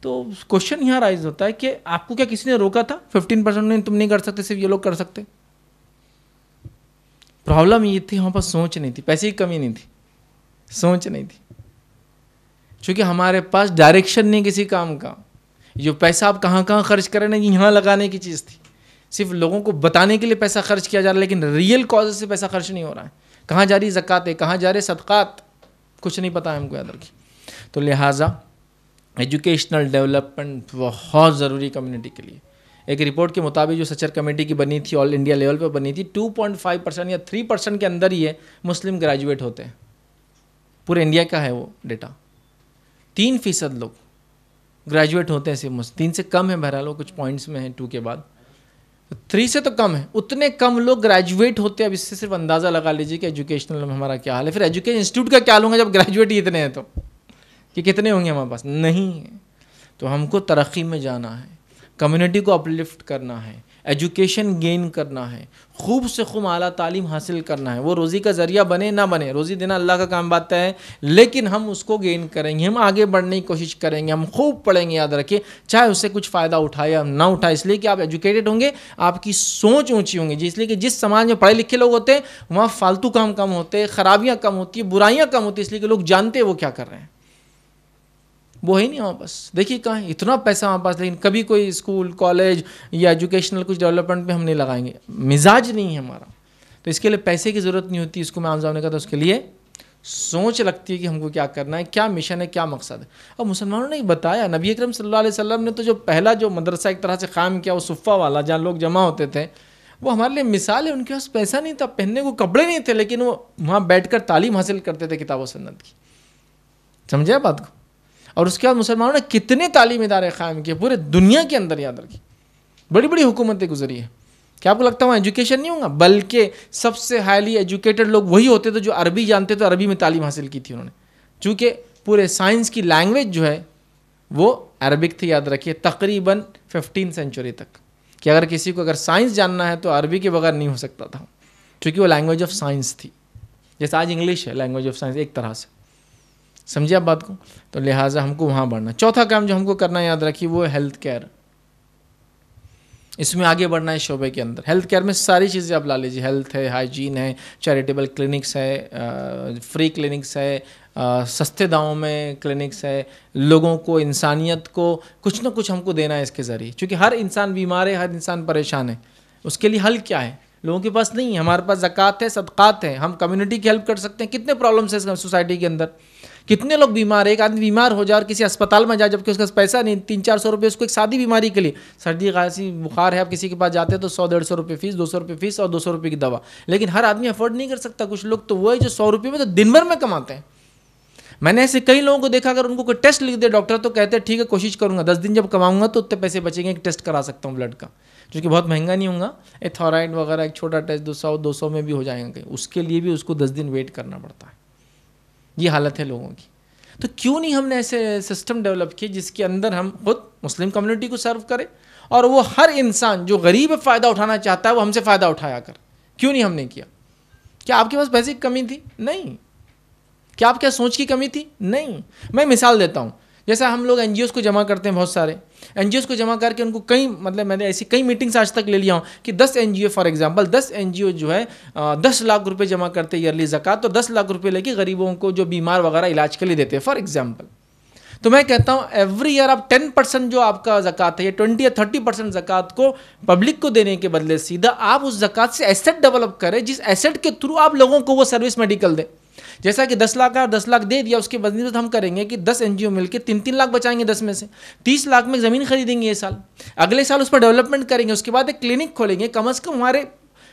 تو کوشچن یہاں رائز ہوتا ہے کہ آپ کو کیا کسی نے روکا تھا؟ 15% نہیں، تم نہیں کر سکتے، صرف یہ لوگ کر سکتے۔ پرابلم یہ تھی ہمارے پاس سوچ نہیں تھی، پیسے کی کمی نہیں تھی، سوچ نہیں تھی، چونکہ ہمارے پاس ڈائریکشن نہیں کسی کام کا، جو پیسہ آپ کہاں کہاں خرچ کریں نا، یہاں لگانے کی چیز تھی، صرف لوگوں کو بتانے کے لیے پیسہ خرچ کیا جا رہا ہے، لیکن ریئل کاز سے پیسہ خرچ نہیں ہو رہا ہے، کہاں جا رہی زکوٰۃ ہے، کہاں جا رہے صدقات، کچھ نہیں پتا ہے ہم کو یاد رکھی۔ تو لہٰذا ایجوکیشنل ڈیولپمنٹ بہت ضروری کمیونٹی کے لیے۔ ایک رپورٹ کے مطابق جو سچر کمیٹی کی بنی تھی، آل انڈیا لیول پہ بنی تھی، 2.5% یا 3% کے اندر ہی ہے مسلم گریجویٹ ہوتے ہیں، پورے انڈیا کا ہے وہ ڈیٹا، 3% لوگ گریجویٹ ہوتے ہیں صرف، 3 سے کم ہے، بہرحال وہ کچھ پوائنٹس میں ہیں 2 کے بعد، 3 سے تو کم ہے، اتنے کم لوگ گریجویٹ ہوتے ہیں۔ اب اس سے صرف اندازہ لگا لیجیے کہ ایجوکیشنل میں ہمارا کیا حال ہے، پھر ایجوکیشن انسٹیٹیوٹ کا کیا لوں گا جب گریجویٹ ہی اتنے ہیں، تو کہ کتنے ہوں گے ہمارے پاس، نہیں ہے۔ تو ہم کو ترقی میں جانا ہے، کمیونٹی کو اپلفٹ کرنا ہے، ایجوکیشن گین کرنا ہے، خوب سے خوب اعلیٰ تعلیم حاصل کرنا ہے، وہ روزی کا ذریعہ بنے نہ بنے، روزی دینا اللہ کا کام بات ہے، لیکن ہم اس کو گین کریں گے، ہم آگے بڑھنے کی کوشش کریں گے، ہم خوب پڑھیں گے، یاد رکھیے، چاہے اس سے کچھ فائدہ اٹھائے یا نہ اٹھائے، اس لیے کہ آپ ایجوکیٹڈ ہوں گے، آپ کی سوچ اونچی ہوں گی، اس لیے کہ جس سماج میں پڑھے لکھے لوگ ہوتے ہیں وہاں فالتو کام کم ہوتے ہیں، خرابیاں کم ہوتی ہیں، برائیاں کم ہوتی ہیں، اس لیے کہ لوگ جانتے ہیں وہ کیا کر رہے ہیں۔ وہ ہے نہیں ہمارے پاس، دیکھیے کہاں ہے اتنا پیسہ ہمارے پاس، لیکن کبھی کوئی اسکول کالج یا ایجوکیشنل کچھ ڈیولپمنٹ پہ ہم نہیں لگائیں گے، مزاج نہیں ہے ہمارا، تو اس کے لیے پیسے کی ضرورت نہیں ہوتی، اس کو میں عام نے کہا تو اس کے لیے سوچ لگتی ہے کہ ہم کو کیا کرنا ہے، کیا مشن ہے، کیا مقصد ہے۔ اب مسلمانوں نے بتایا، نبی اکرم صلی اللہ علیہ وسلم نے تو جو پہلا جو مدرسہ ایک طرح سے قائم کیا، وہ صفہ والا جہاں لوگ جمع ہوتے تھے، وہ ہمارے لیے مثال ہے۔ ان کے پاس پیسہ نہیں تھا، پہننے کو کپڑے نہیں تھے، لیکن وہ وہاں بیٹھ کر تعلیم حاصل کرتے تھے کتاب و سنت کی، سمجھے بات کو؟ اور اس کے بعد مسلمانوں نے کتنے تعلیم ادارے قائم کیے پورے دنیا کے اندر، یاد رکھیے بڑی بڑی حکومتیں گزری ہیں۔ کیا آپ کو لگتا ہے وہاں ایجوکیشن نہیں ہوگا؟ بلکہ سب سے ہائیلی ایجوکیٹڈ لوگ وہی ہوتے تھے جو عربی جانتے تھے، عربی میں تعلیم حاصل کی تھی انہوں نے، چونکہ پورے سائنس کی لینگویج جو ہے وہ عربک تھی، یاد رکھیے، تقریباً 15 سینچری تک، کہ اگر کسی کو اگر سائنس جاننا ہے تو عربی کے بغیر نہیں ہو سکتا تھا، کیونکہ وہ لینگویج آف سائنس تھی، جیسے آج انگلش ہے لینگویج آف سائنس ایک طرح سے. سمجھے آپ بات کو؟ تو لہٰذا ہم کو وہاں بڑھنا. چوتھا کام جو ہم کو کرنا یاد رکھیے وہ ہے ہیلتھ کیئر. اس میں آگے بڑھنا ہے شعبے کے اندر. ہیلتھ کیئر میں ساری چیزیں آپ لا لیجیے، ہیلتھ ہے، ہائیجین ہے، چیریٹیبل کلینکس ہے، فری کلینکس ہے، سستے داموں میں کلینکس ہے. لوگوں کو، انسانیت کو کچھ نہ کچھ ہم کو دینا ہے اس کے ذریعے، چونکہ ہر انسان بیمار ہے، ہر انسان پریشان ہے. اس کے لیے حل کیا ہے؟ لوگوں کے پاس نہیں ہے. ہمارے پاس زکوٰۃ ہے، صدقات ہیں، ہم کمیونٹی کی ہیلپ کر سکتے ہیں. کتنے پرابلمس ہیں سوسائٹی کے اندر، کتنے لوگ بیمار ہیں. ایک آدمی بیمار ہو جائے اور کسی اسپتال میں جائے جبکہ اس کا پیسہ نہیں، 300-400 روپئے اس کو ایک سادی بیماری کے لیے، سردی کھانسی بخار ہے، آپ کسی کے پاس جاتے ہیں تو 100-150 روپئے فیس، 200 روپئے فیس اور 200 روپئے کی دوا. لیکن ہر آدمی افورڈ نہیں کر سکتا. کچھ لوگ تو وہ ہے جو 100 روپئے میں تو دن بھر میں کماتے ہیں. میں نے ایسے کئی لوگوں کو دیکھا، اگر ان کو کوئی ٹیسٹ لکھ دے ڈاکٹر تو کہتے ہیں ٹھیک ہے کوشش کروں گا، 10 دن جب کماؤں گا تو اتنے پیسے بچیں گے، ایک ٹیسٹ کرا سکتا ہوں بلڈ کا، جو کہ بہت مہنگا نہیں ہوگا، ایک تھائرائڈ وغیرہ ایک چھوٹا ٹیسٹ 200 میں بھی ہو جائیں گے. اس کے لیے بھی اس کو 10 دن ویٹ کرنا پڑتا ہے. یہ حالت ہے لوگوں کی. تو کیوں نہیں ہم نے ایسے سسٹم ڈیولپ کیے جس کے اندر ہم خود مسلم کمیونٹی کو سرو کریں اور وہ ہر انسان جو غریب فائدہ اٹھانا چاہتا ہے وہ ہم سے فائدہ اٹھایا کر. کیوں نہیں ہم نے کیا؟ کیا آپ کے پاس پیسے کی کمی تھی؟ نہیں. کیا آپ کیا سوچ کی کمی تھی؟ نہیں. میں مثال دیتا ہوں، جیسا ہم لوگ این جی اوز کو جمع کرتے ہیں، بہت سارے این جی اوز کو جمع کر کے ان کو کئی میں نے ایسی کئی میٹنگس آج تک لے لیا ہوں کہ 10 N G O for example 10 N G O جو ہے 10 لاکھ روپے جمع کرتے ایئرلی زکوٰۃ، تو 10 لاکھ روپے لے کے غریبوں کو جو بیمار وغیرہ علاج کے لیے دیتے ہیں فار ایگزامپل. تو میں کہتا ہوں ایوری ایئر آپ 10% جو آپ کا زکوٰۃ ہے یا 20 یا 30% زکوٰۃ کو پبلک کو دینے کے بدلے سیدھا آپ اس زکوٰۃ سے ایسٹ ڈیولپ کریں جس ایسٹ کے تھرو آپ لوگوں کو وہ سروس میڈیکل دیں. جیسا کہ 10 لاکھ کا 10 لاکھ دے دیا، اس کے بدلے ہم کریں گے کہ 10 این جی او مل کے 3 لاکھ بچائیں گے، 10 میں سے 30 لاکھ میں زمین خریدیں گے یہ سال، اگلے سال اس پر ڈیولپمنٹ کریں گے، اس کے بعد ایک کلینک کھولیں گے. کم از کم ہمارے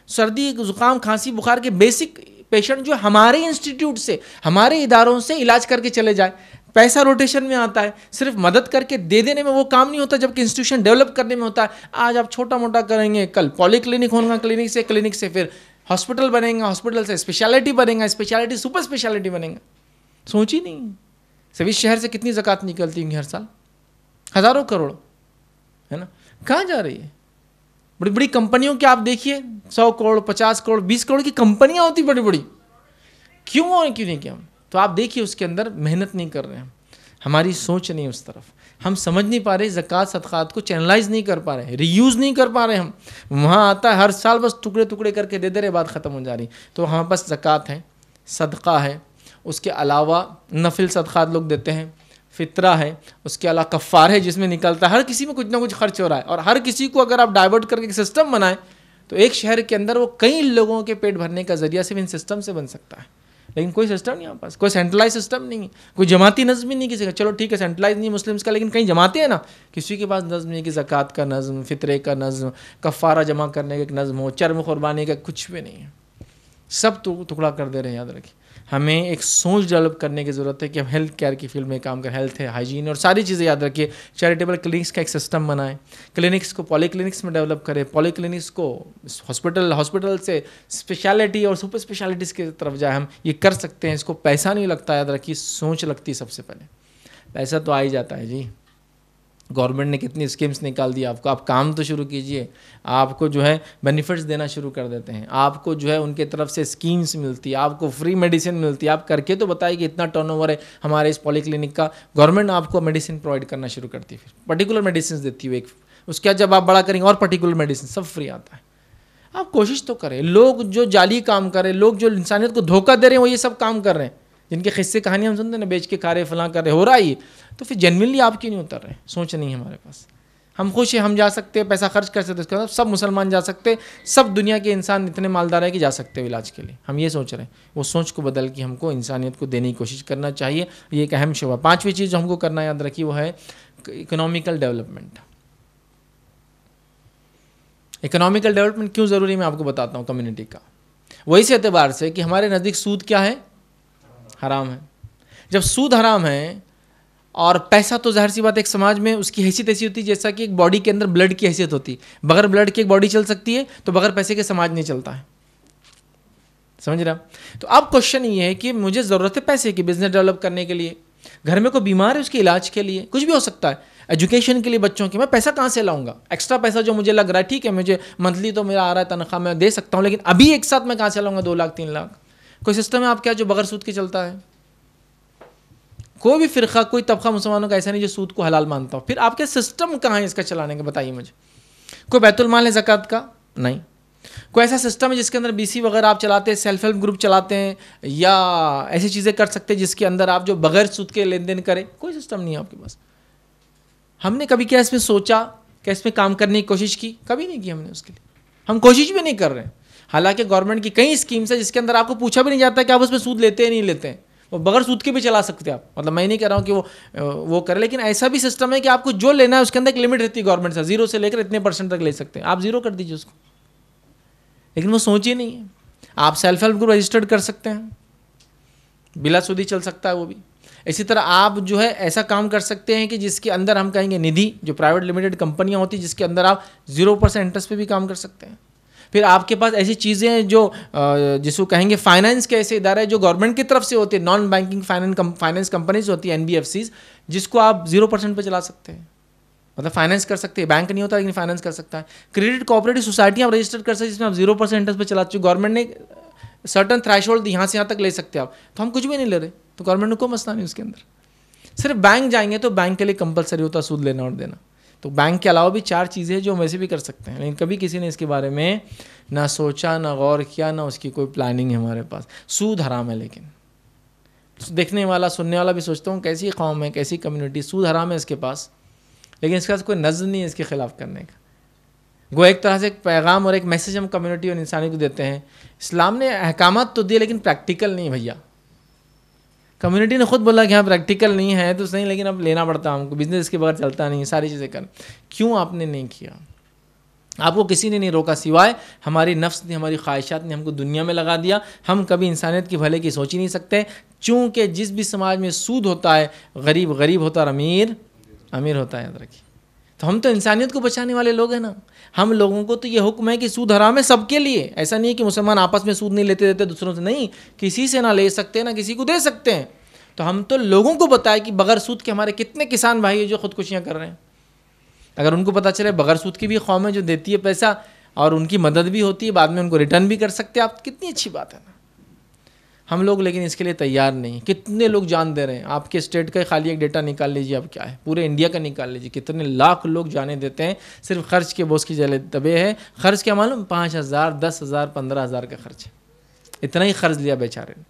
سردی زکام کھانسی بخار کے بیسک پیشنٹ جو ہمارے انسٹیٹیوٹ سے ہمارے اداروں سے علاج کر کے چلے جائیں. پیسہ روٹیشن میں آتا ہے، صرف مدد کر کے دے دینے میں وہ کام نہیں ہوتا، جبکہ انسٹیٹیوشن ڈیولپ کرنے میں ہوتا ہے. آج آپ چھوٹا موٹا کریں گے، کل پولی کلینک ہوگا، کلینک سے پھر ہاسپٹل بنے گا، ہاسپٹل سے اسپیشلٹی بنے گا، اسپیشلٹی سپر اسپیشلٹی بنے گا. سوچ ہی نہیں. سویس شہر سے کتنی زکوٰۃ نکلتی ہوں ہر سال؟ ہزاروں کروڑ ہے نا. کہاں جا رہی ہے؟ بڑی بڑی کمپنیوں کی آپ دیکھیے 100 کروڑ 50 کروڑ 20 کروڑ کی کمپنیاں ہوتی بڑی بڑی. کیوں نہیں کیا؟ تو آپ دیکھیے اس کے اندر محنت نہیں کر رہے ہیں، ہماری سوچ نہیں اس طرف، ہم سمجھ نہیں پا رہے زکوٰۃ صدقات کو چینلائز نہیں کر پا رہے، ری یوز نہیں کر پا رہے. ہم وہاں آتا ہے ہر سال بس ٹکڑے ٹکڑے کر کے دے دے رہے، بات ختم ہو جا رہی. تو ہمارے پاس زکوٰۃ ہے، صدقہ ہے، اس کے علاوہ نفل صدقات لوگ دیتے ہیں، فطرہ ہے، اس کے علاوہ کفار ہے جس میں نکلتا ہے. ہر کسی میں کچھ نہ کچھ خرچ ہو رہا ہے، اور ہر کسی کو اگر آپ ڈائیورٹ کر کے ایک سسٹم بنائیں تو ایک شہر کے اندر وہ کئی لوگوں کے پیٹ بھرنے کا ذریعہ صرف ان سسٹم سے بن سکتا ہے. لیکن کوئی سسٹم نہیں، آپ پاس کوئی سینٹرلائز سسٹم نہیں، کوئی جماعتی نظم ہی نہیں کسی کا. چلو ٹھیک ہے سینٹرلائز نہیں مسلمس کا، لیکن کئی جماعتیں ہیں نا، کسی کے پاس نظم نہیں کہ زکوٰۃ کا نظم، فطرے کا نظم، کفارہ جمع کرنے کا ایک نظم ہو، چرم قربانی کا کچھ بھی نہیں ہے. سب ٹکڑا کر دے رہے ہیں. یاد رکھیں ہمیں ایک سوچ ڈیولپ کرنے کی ضرورت ہے کہ ہم ہیلتھ کیئر کی فیلڈ میں کام کریں. ہیلتھ ہے، ہائیجین اور ساری چیزیں یاد رکھیے. چیریٹیبل کلینکس کا ایک سسٹم بنائیں، کلینکس کو پولی کلینکس میں ڈیولپ کریں، پولی کلینکس کو ہاسپٹل سے اسپیشلٹی اور سپر اسپیشلٹیز کی طرف جائیں. ہم یہ کر سکتے ہیں. اس کو پیسہ نہیں لگتا، یاد رکھیے سوچ لگتی. سب سے پہلے پیسہ تو آ ہی جاتا ہے جی. گورنمنٹ نے کتنی اسکیمس نکال دی آپ کو، آپ کام تو شروع کیجئے. آپ کو جو ہے بینیفٹس دینا شروع کر دیتے ہیں، آپ کو جو ہے ان کے طرف سے اسکیمس ملتی ہے، آپ کو فری میڈیسن ملتی ہے. آپ کر کے تو بتائیے کہ اتنا ٹرن اوور ہے ہمارے اس پولی کلینک کا. گورنمنٹ آپ کو میڈیسن پرووائڈ کرنا شروع کرتی ہے، پھر پرٹیکولر میڈیسنس دیتی ہے. اس کے بعد جب آپ بڑا کریں گے اور پرٹیکولر میڈیسن سب فری آتا ہے. آپ کوشش تو کریں. لوگ جو جعلی کام کریں، لوگ جو انسانیت کو دھوکہ دے رہے ہیں وہ یہ سب کام کر رہے ہیں، جن کے قصے کہانی ہم سنتے ہیں نا، بیچ کے کھا رہے فلاں کر رہے، ہو رہا ہی. تو پھر جینوینلی آپ کیوں نہیں اتر رہے؟ سوچ نہیں ہے ہمارے پاس. ہم خوش ہیں، ہم جا سکتے ہیں، پیسہ خرچ کر سکتے ہیں، سب مسلمان جا سکتے، سب دنیا کے انسان اتنے مالدار ہیں کہ جا سکتے ہیں علاج کے لیے. ہم یہ سوچ رہے ہیں. وہ سوچ کو بدل کے ہم کو انسانیت کو دینے کی کوشش کرنا چاہیے. یہ ایک اہم شعبہ. 5ویں چیز جو ہم کو کرنا یاد رکھی وہ ہے اکنامیکل ڈیولپمنٹ. اکنامیکل ڈیولپمنٹ کیوں ضروری میں آپ کو بتاتا ہوں کمیونٹی کا. وہ اس اعتبار سے کہ ہمارے نزدیک سود کیا ہے؟ حرام ہے. جب سود حرام ہے اور پیسہ تو ظاہر سی بات ایک سماج میں اس کی حیثیت ایسی ہوتی ہے جیسا کہ ایک باڈی کے اندر بلڈ کی حیثیت ہوتی ہے. بغیر بلڈ کے ایک باڈی چل سکتی ہے تو بغیر پیسے کے سماج نہیں چلتا ہے. سمجھ رہا؟ تو اب کوشچن یہ ہے کہ مجھے ضرورت ہے پیسے کی بزنس ڈیولپ کرنے کے لیے، گھر میں کوئی بیمار ہے اس کے علاج کے لیے، کچھ بھی ہو سکتا ہے. ایجوکیشن کے لیے بچوں کے، میں پیسہ کہاں سے لاؤں گا؟ ایکسٹرا پیسہ جو مجھے لگ رہا ہے، ٹھیک ہے مجھے منتھلی تو میرا آ رہا ہے تنخواہ میں دے سکتا ہوں، لیکن ابھی ایک ساتھ میں کہاں سے لاؤں گا 2 لاکھ 3 لاکھ؟ کوئی سسٹم ہے آپ کیا جو بغیر سود کے چلتا ہے؟ کوئی بھی فرقہ، کوئی طبقہ مسلمانوں کا ایسا نہیں جو سود کو حلال مانتا ہو. پھر آپ کے سسٹم کہاں ہے اس کا چلانے کا؟ بتائیے مجھے. کوئی بیت المال ہے زکوٰۃ کا؟ نہیں. کوئی ایسا سسٹم ہے جس کے اندر BC وغیرہ آپ چلاتے ہیں، سیلف ہیلپ گروپ چلاتے ہیں، یا ایسی چیزیں کر سکتے ہیں جس کے اندر آپ جو بغیر سود کے لین دین کریں؟ کوئی سسٹم نہیں ہے آپ کے پاس. ہم نے کبھی کیا اس میں سوچا کہ اس میں کام کرنے کی کوشش کی؟ کبھی نہیں کی ہم نے اس کے لیے. ہم کوشش بھی نہیں کر رہے ہیں. حالانکہ گورنمنٹ کی کئی اسکیمس ہیں جس کے اندر آپ کو پوچھا بھی نہیں جاتا کہ آپ اس میں سود لیتے ہیں نہیں لیتے ہیں. وہ بغیر سود کے بھی چلا سکتے ہیں آپ. مطلب میں نہیں کہہ رہا ہوں کہ وہ کرے، لیکن ایسا بھی سسٹم ہے کہ آپ کو جو لینا ہے اس کے اندر ایک لمٹ رہتی ہے گورنمنٹ سے، 0 سے لے کر اتنے % تک لے سکتے ہیں. آپ 0 کر دیجیے اس کو. لیکن وہ سوچ ہی نہیں ہے. آپ سیلف ہیلپ گروپ رجسٹرڈ کر سکتے ہیں، بلا سودی چل سکتا ہے وہ بھی. اسی طرح آپ جو ہے ایسا کام کر سکتے ہیں کہ جس کے اندر ہم کہیں گے ندھی، جو پرائیویٹ لمیٹڈ کمپنیاں ہوتی ہیں جس کے اندر آپ 0% انٹرسٹ پہ بھی کام کر سکتے ہیں. پھر آپ کے پاس ایسی چیزیں ہیں جو جس کو کہیں گے فائنانس کے ایسے ادارے جو گورنمنٹ کی طرف سے ہوتے ہیں، نان بینکنگ فائنانس کمپنیز ہوتی ہیں NBFCs، جس کو آپ 0% پہ چلا سکتے ہیں. مطلب فائنانس کر سکتے ہیں. بینک نہیں ہوتا لیکن فائنانس کر سکتا ہے. کریڈٹ کوآپریٹو سوسائٹیاں آپ رجسٹر کر سکتے ہیں جس میں آپ 0% انٹرسٹ پہ چلاتے ہیں. گورنمنٹ نے سرٹن تھریش ہولڈ یہاں سے یہاں تک لے سکتے ہیں آپ، تو ہم کچھ بھی نہیں لے رہے، تو گورنمنٹ کو کوئی مسئلہ نہیں اس کے اندر. صرف بینک جائیں گے تو بینک کے لیے کمپلسری ہوتا ہے سود لینا اور دینا. تو بینک کے علاوہ بھی 4 چیزیں جو ہم ویسے بھی کر سکتے ہیں، لیکن کبھی کسی نے اس کے بارے میں نہ سوچا، نہ غور کیا، نہ اس کی کوئی پلاننگ ہے ہمارے پاس. سود حرام ہے، لیکن دیکھنے والا سننے والا بھی سوچتا ہوں کیسی قوم ہے، کیسی کمیونٹی، سود حرام ہے اس کے پاس، لیکن اس کے پاس کوئی نظم نہیں ہے اس کے خلاف کرنے کا. وہ ایک طرح سے ایک پیغام اور ایک میسیج ہم کمیونٹی اور انسانیت کو دیتے ہیں. اسلام نے احکامات تو دیے لیکن پریکٹیکل نہیں بھیا. کمیونٹی نے خود بولا کہ ہاں پریکٹیکل نہیں ہے تو صحیح، لیکن اب لینا پڑتا ہم کو، بزنس کے بغیر چلتا نہیں، ساری چیزیں کر. کیوں آپ نے نہیں کیا؟ آپ کو کسی نے نہیں روکا سوائے ہماری نفس نے، ہماری خواہشات نے ہم کو دنیا میں لگا دیا. ہم کبھی انسانیت کی بھلے کی سوچ ہی نہیں سکتے، چونکہ جس بھی سماج میں سود ہوتا ہے، غریب غریب ہوتا ہے اور امیر امیر ہوتا ہے. یاد رکھیے. تو ہم تو انسانیت کو بچانے والے لوگ ہیں نا. ہم لوگوں کو تو یہ حکم ہے کہ سود حرام ہے سب کے لیے. ایسا نہیں کہ مسلمان آپس میں سود نہیں لیتے دیتے دوسروں سے، نہیں، کسی سے نہ لے سکتے نہ کسی کو دے سکتے ہیں. تو ہم تو لوگوں کو بتائے کہ بغیر سود کے ہمارے کتنے کسان بھائی ہیں جو خودکشیاں کر رہے ہیں. اگر ان کو پتہ چلے بغیر سود کی بھی قوم ہے جو دیتی ہے پیسہ اور ان کی مدد بھی ہوتی ہے، بعد میں ان کو ریٹرن بھی کر سکتے ہیں آپ، کتنی اچھی بات ہے نا. ہم لوگ لیکن اس کے لیے تیار نہیں. کتنے لوگ جان دے رہے ہیں. آپ کے اسٹیٹ کا خالی ایک ڈیٹا نکال لیجیے، اب کیا ہے پورے انڈیا کا نکال لیجیے، کتنے لاکھ لوگ جانے دیتے ہیں صرف خرچ کے بوجھ کی جلے دبے ہے. خرچ کیا معلوم؟ 5,000 10,000 15,000 کا خرچ ہے. اتنا ہی خرچ لیا بیچارے نے.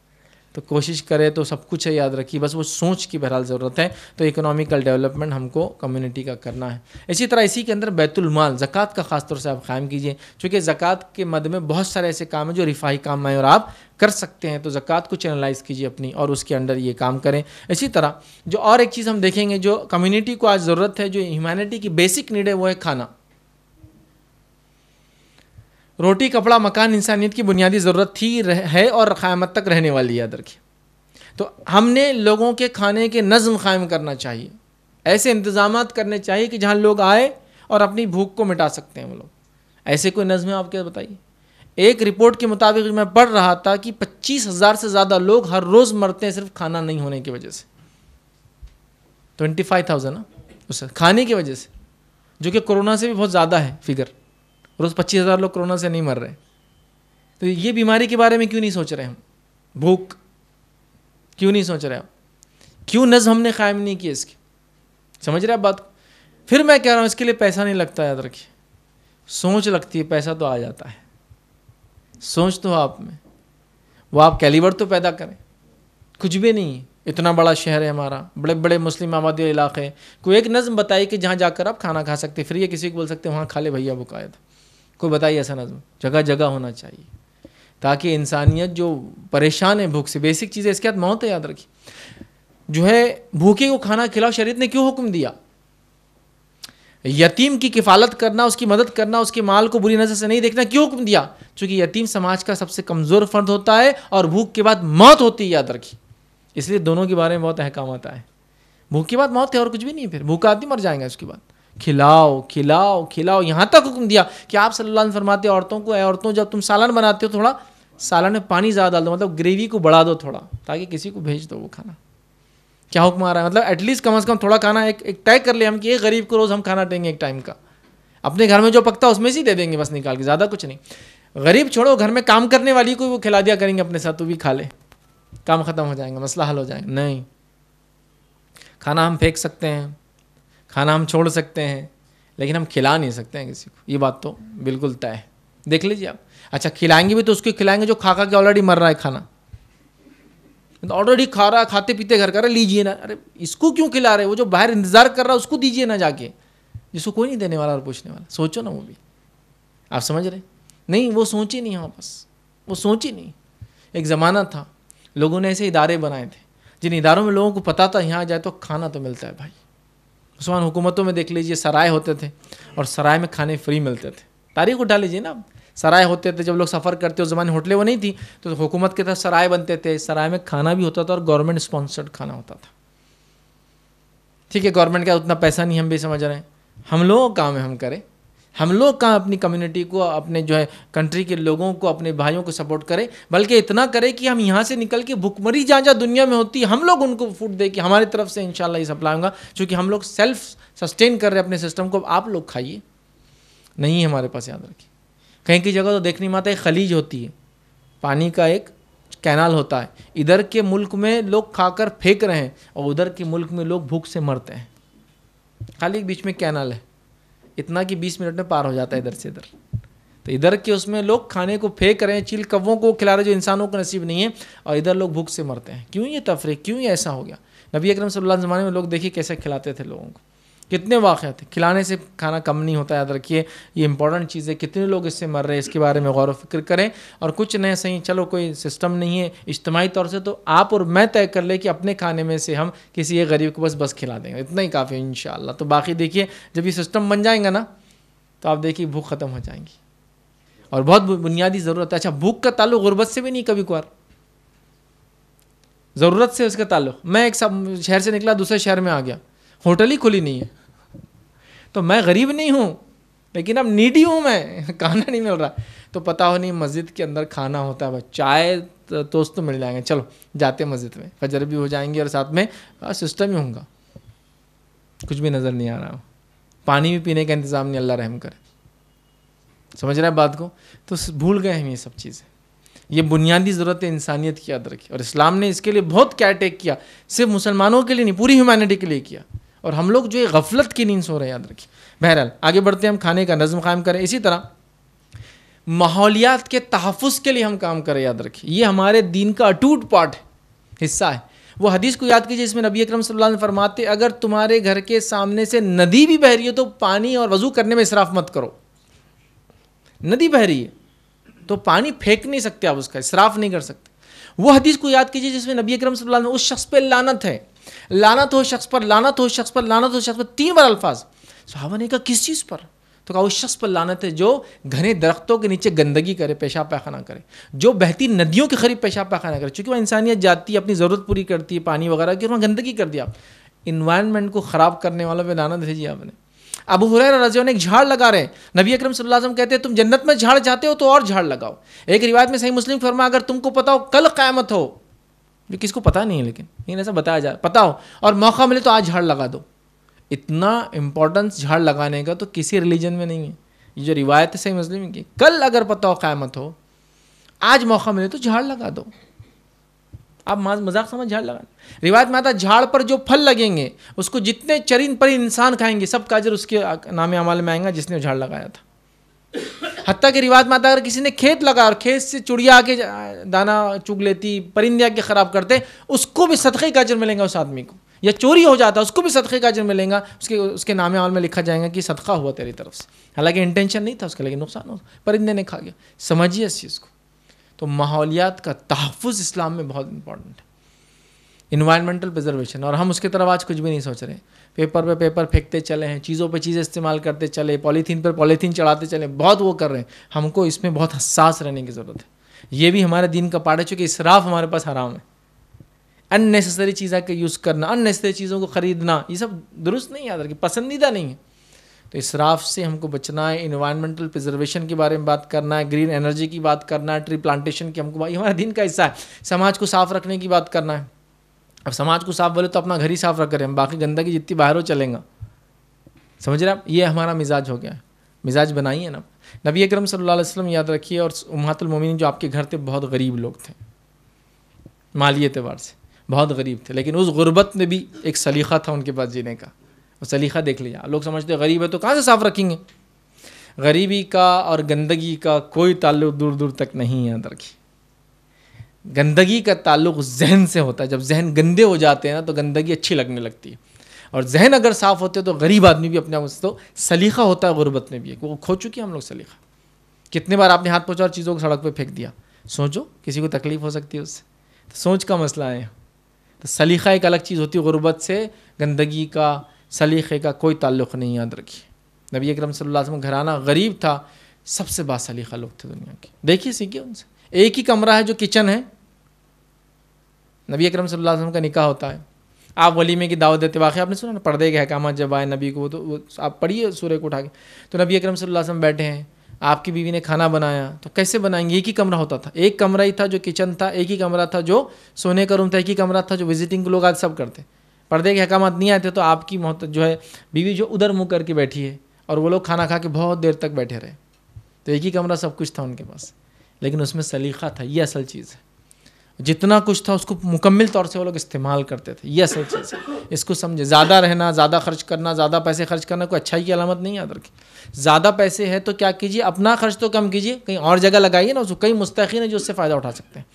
تو کوشش کرے تو سب کچھ ہے، یاد رکھیے. بس وہ سوچ کی بہرحال ضرورت ہے. تو اکنامیکل ڈیولپمنٹ ہم کو کمیونٹی کا کرنا ہے. اسی طرح اسی کے اندر بیت المال، زکوٰۃ کا خاص طور سے آپ قائم کیجئے، چونکہ زکوٰۃ کے مد میں بہت سارے ایسے کام ہیں جو رفاہی کام ہیں اور آپ کر سکتے ہیں. تو زکوٰۃ کو چینلائز کیجئے اپنی اور اس کے اندر یہ کام کریں. اسی طرح جو اور ایک چیز ہم دیکھیں گے جو کمیونٹی کو آج ضرورت ہے، جو ہیومینٹی کی بیسک نیڈ ہے، وہ ہے کھانا. روٹی کپڑا مکان انسانیت کی بنیادی ضرورت تھی، ہے اور قیامت تک رہنے والی ہے. یاد رکھیے. تو ہم نے لوگوں کے کھانے کے نظم قائم کرنا چاہیے. ایسے انتظامات کرنے چاہیے کہ جہاں لوگ آئے اور اپنی بھوک کو مٹا سکتے ہیں وہ لوگ. ایسے کوئی نظم ہے آپ کیا بتائیے؟ ایک رپورٹ کے مطابق میں پڑھ رہا تھا کہ 25,000 سے زیادہ لوگ ہر روز مرتے ہیں صرف کھانا نہیں ہونے کی وجہ سے. 25,000 نا اس کھانے کی وجہ سے، جو کہ کورونا سے بھی بہت زیادہ ہے فگر. روز 25,000 لوگ کورونا سے نہیں مر رہے. تو یہ بیماری کے بارے میں کیوں نہیں سوچ رہے ہم؟ بھوک کیوں نہیں سوچ رہے آپ؟ کیوں نظم ہم نے قائم نہیں کی اس کی؟ سمجھ رہے آپ بات کو؟ پھر میں کہہ رہا ہوں اس کے لیے پیسہ نہیں لگتا. یاد رکھیے. سوچ لگتی ہے، پیسہ تو آ جاتا ہے. سوچ تو آپ میں، وہ آپ کیلیبر تو پیدا کریں. کچھ بھی نہیں. اتنا بڑا شہر ہے ہمارا، بڑے بڑے مسلم آبادی علاقے، کوئی ایک نظم بتائیے کہ جہاں جا کر آپ کھانا کھا سکتے. فری ہے، کسی کو بول سکتے وہاں کھا لے بھیا بقاعدہ. کوئی بتائیے ایسا نظم. جگہ جگہ ہونا چاہیے تاکہ انسانیت جو پریشان ہے بھوک سے، بیسک چیزیں، اس کے بعد موت ہے. یاد رکھیے. جو ہے بھوکے کو کھانا کھلاؤ. شریعت نے کیوں حکم دیا؟ یتیم کی کفالت کرنا، اس کی مدد کرنا، اس کے مال کو بری نظر سے نہیں دیکھنا. کیوں حکم دیا؟ چونکہ یتیم سماج کا سب سے کمزور فرد ہوتا ہے اور بھوک کے بعد موت ہوتی ہے. یاد رکھیے. اس لیے دونوں کے بارے میں بہت احکامات آئے. بھوک کے بعد موت ہے اور کچھ بھی نہیں. پھر بھوکا آدمی مر جائیں گا. اس کے بعد کھلاؤ کھلاؤ کھلاؤ. یہاں تک حکم دیا کہ آپ صلی اللہ علیہ وسلم فرماتے ہیں عورتوں کو، اے عورتوں جب تم سالن بناتے ہو تھوڑا سالن میں پانی زیادہ ڈال دو، مطلب گریوی کو بڑھا دو تھوڑا، تاکہ کسی کو بھیج دو وہ کھانا. کیا حکم آ رہا ہے؟ مطلب ایٹ لیسٹ کم از کم تھوڑا کھانا ایک طے کر لیں ہم کہ ایک غریب کو روز ہم کھانا دیں گے ایک ٹائم کا. اپنے گھر میں جو پکتا ہے اس میں سے ہی دے دیں گے بس نکال کے, زیادہ کچھ نہیں. غریب چھوڑو, گھر میں کام کرنے والی کو وہ کھلا دیا کریں گے اپنے ساتھ, تو بھی کھا لے, کام ختم ہو جائیں گا, مسئلہ حل ہو جائے گا. نہیں, کھانا ہم پھینک سکتے ہیں, کھانا ہم چھوڑ سکتے ہیں, لیکن ہم کھلا نہیں سکتے ہیں کسی کو. یہ بات تو بالکل طے ہے. دیکھ لیجیے آپ. اچھا کھلائیں گے بھی تو اس کو کھلائیں گے جو کھا کے آلریڈی مر رہا ہے کھانا, آلریڈی کھا رہا ہے, کھاتے پیتے گھر کا رہا, لیجیے نا. ارے اس کو کیوں کھلا رہے؟ وہ جو باہر انتظار کر رہا ہے اس کو دیجیے نا جا کے, جس کو کوئی نہیں دینے والا اور پوچھنے والا. سوچو نا, وہ بھی آپ سمجھ رہے نہیں, وہ سوچ ہی نہیں ہے واپس, وہ سوچ ہی نہیں. ایک زمانہ تھا لوگوں نے ایسے ادارے بنائے تھے جن اداروں میں لوگوں کو پتا تھا یہاں جائے تو کھانا تو ملتا ہے. بھائی عثمان حکومتوں میں دیکھ لیجیے سرائے ہوتے تھے اور سرائے میں کھانے فری ملتے تھے. تاریخ اٹھا لیجیے نا, سرائے ہوتے تھے جب لوگ سفر کرتے, اس زمانے ہوٹلیں وہ نہیں تھی تو حکومت کے طرف سرائے بنتے تھے, سرائے میں کھانا بھی ہوتا تھا اور گورنمنٹ اسپانسرڈ کھانا ہوتا تھا. ٹھیک ہے, گورنمنٹ کا اتنا پیسہ نہیں, ہم بھی سمجھ رہے ہیں. ہم لوگوں کا کام ہے ہم کریں, ہم لوگ کہاں اپنی کمیونٹی کو, اپنے جو ہے کنٹری کے لوگوں کو, اپنے بھائیوں کو سپورٹ کریں, بلکہ اتنا کریں کہ ہم یہاں سے نکل کے بھوک مری جہاں جہاں دنیا میں ہوتی ہے ہم لوگ ان کو فوڈ دے کے ہماری طرف سے انشاءاللہ یہ سپلائی ہوگا. چونکہ ہم لوگ سیلف سسٹین کر رہے ہیں اپنے سسٹم کو, آپ لوگ کھائیے. نہیں ہمارے پاس, یاد رکھیے. کہیں کی جگہ تو دیکھنے میں آتا ہے, ایک خلیج ہوتی ہے, پانی کا ایک کینال ہوتا ہے, ادھر کے ملک میں لوگ کھا کر پھینک رہے ہیں اور ادھر کے ملک میں لوگ بھوک سے مرتے ہیں. خالی ایک بیچ میں کینال ہے, اتنا کہ 20 منٹ میں پار ہو جاتا ہے ادھر سے ادھر. تو ادھر کے اس میں لوگ کھانے کو پھینک رہے ہیں, چیل کووں کو کھلا رہے جو انسانوں کو نصیب نہیں ہے, اور ادھر لوگ بھوک سے مرتے ہیں. کیوں یہ تفریق, کیوں یہ ایسا ہو گیا؟ نبی اکرم صلی اللہ علیہ زمانے میں لوگ دیکھیے کیسے کھلاتے تھے لوگوں کو, کتنے واقعات تھے. کھلانے سے کھانا کم نہیں ہوتا, یاد رکھیے یہ امپورٹنٹ چیز ہے. کتنے لوگ اس سے مر رہے ہیں, اس کے بارے میں غور و فکر کریں. اور کچھ نہیں صحیح, چلو کوئی سسٹم نہیں ہے اجتماعی طور سے, تو آپ اور میں طے کر لیں کہ اپنے کھانے میں سے ہم کسی ایک غریب کو بس کھلا دیں گے, اتنا ہی کافی ہے انشاءاللہ. تو باقی دیکھیے جب یہ سسٹم بن جائیں گا نا تو آپ دیکھیے بھوک ختم ہو جائیں گی. اور بہت بنیادی ضرورت ہے. اچھا بھوک کا تعلق غربت سے بھی نہیں, کبھی کبھار ضرورت سے اس کا تعلق. میں ایک شہر سے نکلا دوسرے شہر میں آ گیا, ہوٹل ہی کھلی نہیں ہے, تو میں غریب نہیں ہوں لیکن اب نیڈی ہوں, میں کھانا نہیں مل رہا. تو پتہ ہو نہیں مسجد کے اندر کھانا ہوتا ہے, چائے توست تو مل جائیں گے, چلو جاتے مسجد میں, فجر بھی ہو جائیں گے اور ساتھ میں سسٹم ہی ہوں گا. کچھ بھی نظر نہیں آ رہا, پانی بھی پینے کا انتظام نہیں, اللہ رحم کرے. سمجھ رہے ہیں بات کو؟ تو بھول گئے ہم یہ سب چیزیں. یہ بنیادی ضرورت ہے انسانیت کی, یاد رکھی. اور اسلام نے اس کے لیے بہت کیا ٹیک کیا, صرف مسلمانوں کے لیے نہیں پوری ہیومینٹی کے لیے کیا. اور ہم لوگ جو یہ غفلت کی نیند سو رہے ہیں, یاد رکھیے. بہرحال آگے بڑھتے ہیں, ہم کھانے کا نظم قائم کریں. اسی طرح ماحولیات کے تحفظ کے لیے ہم کام کریں, یاد رکھیے. یہ ہمارے دین کا اٹوٹ پارٹ ہے, حصہ ہے. وہ حدیث کو یاد کیجیے, اس میں نبی اکرم صلی اللہ علیہ وسلم فرماتے اگر تمہارے گھر کے سامنے سے ندی بھی بہہ رہی ہے تو پانی اور وضو کرنے میں اسراف مت کرو. ندی بہہ رہی ہے تو پانی پھینک نہیں سکتے آپ, اس کا اسراف نہیں کر سکتے. وہ حدیث کو یاد کیجیے جس میں نبی اکرم صلی اللہ علیہ وسلم اس شخص پہ لعنت ہے, لعنت ہو شخص پر, لعنت ہو شخص پر, لعنت ہو شخص پر, 3 بار الفاظ. صحابہ نے کہا کس چیز پر؟ تو کہا اس شخص پر لعنت ہے جو گھنے درختوں کے نیچے گندگی کرے, پیشاب پیخانہ کرے, جو بہتی ندیوں کے قریب پیشاب پیخانہ کرے. چونکہ وہ انسانیت جاتی ہے, اپنی ضرورت پوری کرتی ہے پانی وغیرہ کی, اور وہاں گندگی کر دیا. انوائرمنٹ کو خراب کرنے والوں پہ لعنت بھیجی آپ نے. ابو ہریرہ رضی اللہ عنہ ایک جھاڑ لگا رہے ہیں, نبی اکرم صلی اللہ علیہ وسلم کہتے ہیں تم جنت میں جھاڑ چاہتے ہو تو اور جھاڑ لگاؤ. ایک روایت میں صحیح مسلم فرمایا اگر تم کو پتا ہو کل قیامت ہو, جو کس کو پتا نہیں ہے لیکن ایسا بتایا جائے, پتا ہو اور موقع ملے تو آج جھاڑ لگا دو. اتنا امپورٹنس جھاڑ لگانے کا تو کسی ریلیجن میں نہیں ہے. یہ جو روایت ہے صحیح مسلم کی, کل اگر پتا ہو قیامت ہو, آج موقع ملے تو جھاڑ لگا دو. آپ مذاق سمجھ جھاڑ لگا. روایت میں آتا جھاڑ پر جو پھل لگیں گے اس کو جتنے چرند پرند انسان کھائیں گے سب کا اجر اس کے نام اعمال میں آئیں گا جس نے جھاڑ لگایا تھا. حتیٰ کہ روایت میں آتا اگر کسی نے کھیت لگا اور کھیت سے چڑیا آ کے دانا چگ لیتی, پرندے آ کے خراب کرتے, اس کو بھی صدقے کا اجر ملے گا اس آدمی کو. یا چوری ہو جاتا اس کو بھی صدقے کا اجر ملے گا, اس کے نام اعمال میں لکھا جائے گا کہ صدقہ ہوا تیری طرف سے, حالانکہ انٹینشن نہیں تھا اس کا, لیکن نقصان ہو, پرندے نے کھا گیا. سمجھیے اس چیز کو. تو ماحولیات کا تحفظ اسلام میں بہت امپورٹنٹ ہے, انوائرمنٹل پریزرویشن. اور ہم اس کی طرف آج کچھ بھی نہیں سوچ رہے. پیپر پہ پیپر پھینکتے چلے ہیں, چیزوں پہ چیزیں استعمال کرتے چلے, پولیتھین پر پولیتھین چڑھاتے چلے, بہت وہ کر رہے ہیں. ہم کو اس میں بہت حساس رہنے کی ضرورت ہے. یہ بھی ہمارے دین کا پارٹ ہے, چونکہ اسراف ہمارے پاس حرام ہے. ان نیسیسری چیزیں کا یوز کرنا, ان نیسیسری چیزوں کو خریدنا, یہ سب درست نہیں, یاد رکھیے پسندیدہ نہیں ہے. تو اسراف سے ہم کو بچنا ہے. انوائرمنٹل پریزرویشن کے بارے میں بات کرنا ہے, گرین انرجی کی بات کرنا ہے, ٹری پلانٹیشن کی ہم کو, یہ ہمارے دین کا حصہ ہے. سماج کو صاف رکھنے کی بات کرنا ہے. اب سماج کو صاف بولے تو اپنا گھر ہی صاف رکھ کریں، ہم باقی گندگی جتنی باہر ہو چلیں گا. سمجھ رہے آپ؟ یہ ہمارا مزاج ہو گیا ہے. مزاج بنائیے نا. نبی اکرم صلی اللہ علیہ وسلم یاد رکھیے اور امہات المومنین جو آپ کے گھر تھے بہت غریب لوگ تھے، مالی اعتبار سے بہت غریب تھے، لیکن اس غربت میں بھی ایک سلیقہ تھا ان کے پاس جینے کا. وہ سلیقہ دیکھ لیا. لوگ سمجھتے غریب ہے تو کہاں سے صاف رکھیں گے. غریبی کا اور گندگی کا کوئی تعلق دور دور تک نہیں ہے. یاد رکھیے گندگی کا تعلق ذہن سے ہوتا ہے. جب ذہن گندے ہو جاتے ہیں نا تو گندگی اچھی لگنے لگتی ہے، اور ذہن اگر صاف ہوتے تو غریب آدمی بھی اپنے آپ سے تو سلیقہ ہوتا ہے. غربت میں بھی وہ کھو چکی ہم لوگ سلیقہ. کتنے بار آپ نے ہاتھ پہنچا اور چیزوں کو سڑک پہ پھینک دیا. سوچو کسی کو تکلیف ہو سکتی ہے اس سے. تو سوچ کا مسئلہ ہے. تو سلیقہ ایک الگ چیز ہوتی ہے. غربت سے گندگی کا سلیقے کا کوئی تعلق نہیں. یاد رکھیے نبی اکرم صلی اللہ علیہ وسلم گھرانہ غریب تھا، سب سے با سلیقہ لوگ تھے دنیا کے. دیکھیے سیکھیے ان سے. ایک ہی کمرہ ہے جو کچن ہے. نبی اکرم صلی اللہ علیہ وسلم کا نکاح ہوتا ہے، آپ ولیمے کی دعوت دیتے. واقعہ آپ نے سنا نا، پردے کے احکامات جب آئے نبی کو، تو وہ آپ پڑھیے سورہ کو اٹھا کے. تو نبی اکرم صلی اللہ علیہ وسلم بیٹھے ہیں، آپ کی بیوی نے کھانا بنایا. تو کیسے بنائیں گے؟ ایک ہی کمرہ ہوتا تھا. ایک کمرہ ہی تھا جو کچن تھا، ایک ہی کمرہ تھا جو سونے کا روم تھا، ایک ہی کمرہ تھا جو وزٹنگ لوگ آج سب کرتے. پردے کے احکامات نہیں آئے تھے تو آپ کی جو ہے بیوی جو ادھر منہ کر کے بیٹھی ہے اور وہ لوگ کھانا کھا کے بہت دیر تک بیٹھے رہے. تو ایک ہی کمرہ سب کچھ تھا ان کے پاس، لیکن اس میں سلیقہ تھا. یہ اصل چیز ہے. جتنا کچھ تھا اس کو مکمل طور سے وہ لوگ استعمال کرتے تھے. یہ اصل چیز ہے. اس کو سمجھے. زیادہ رہنا، زیادہ خرچ کرنا، زیادہ پیسے خرچ کرنا کوئی اچھائی کی علامت نہیں. یاد رکھیں زیادہ پیسے ہے تو کیا کیجیے، اپنا خرچ تو کم کیجیے، کہیں اور جگہ لگائیے نا. اس کو کئی مستحقین ہیں جو اس سے فائدہ اٹھا سکتے ہیں.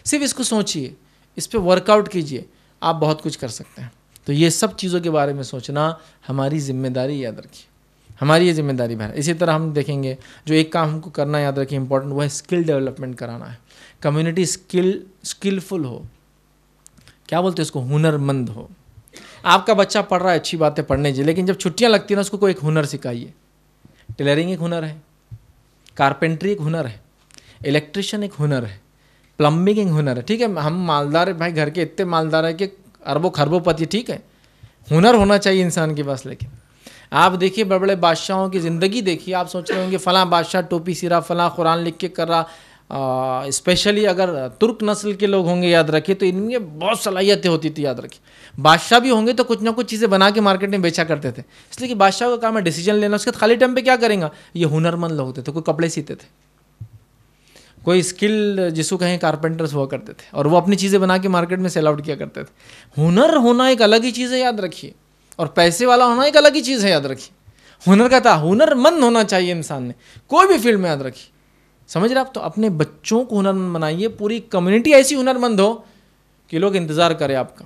صرف اس کو سوچیے، اس پہ ورک آؤٹ کیجیے، آپ بہت کچھ کر سکتے ہیں. تو یہ سب چیزوں کے بارے میں سوچنا ہماری ذمہ داری. یاد رکھیے ہماری یہ ذمہ داری ہے. اسی طرح ہم دیکھیں گے جو ایک کام ہم کو کرنا ہے، یاد رکھیے امپورٹنٹ، وہ ہے اسکل ڈیولپمنٹ کرانا ہے. کمیونٹی اسکلفل ہو. کیا بولتے ہیں اس کو؟ ہنر مند ہو. آپ کا بچہ پڑھ رہا ہے، اچھی بات ہے پڑھنے جی، لیکن جب چھٹیاں لگتی ہیں نا اس کو کوئی ایک ہنر سکھائیے. ٹیلرنگ ایک ہنر ہے، کارپینٹری ایک ہنر ہے، الیکٹریشین ایک ہنر ہے، پلمبنگ ایک ہنر ہے. ٹھیک ہے ہم مالدار ہیں بھائی، گھر کے اتنے مالدار ہیں کہ اربوں خربوں پتی. ٹھیک ہے ہنر ہونا چاہیے انسان کے پاس. لیکن آپ دیکھیے بڑے بڑے بادشاہوں کی زندگی دیکھیے، آپ سوچ رہے ہوں گے فلاں بادشاہ ٹوپی سیرا، فلاں قرآن لکھ کے کر رہا. اسپیشلی اگر ترک نسل کے لوگ ہوں گے یاد رکھیے تو ان میں بہت صلاحیتیں ہوتی تھی. یاد رکھیے بادشاہ بھی ہوں گے تو کچھ نہ کچھ چیزیں بنا کے مارکیٹ میں بیچا کرتے تھے، اس لیے کہ بادشاہ کا کام ہے ڈیسیجن لینا. اس کے خالی ٹائم پہ کیا کریں گا؟ یہ ہنر مند لوگ ہوتے تھے. کوئی کپڑے سیتے تھے، کوئی اسکل جس کو کہیں کارپینٹرز ہوا کرتے تھے، اور وہ اپنی چیزیں بنا کے مارکیٹ میں سیل آؤٹ کیا کرتے تھے. ہنر ہونا ایک الگ ہی چیز ہے. یاد رکھیے اور پیسے والا ہونا ایک الگ ہی چیز ہے. یاد رکھیے ہنر کا تھا، ہنر مند ہونا چاہیے انسان نے کوئی بھی فیلڈ میں. یاد رکھیے سمجھ رہے آپ؟ تو اپنے بچوں کو ہنر مند بنائیے. پوری کمیونٹی ایسی ہنر مند ہو کہ لوگ انتظار کرے آپ کا.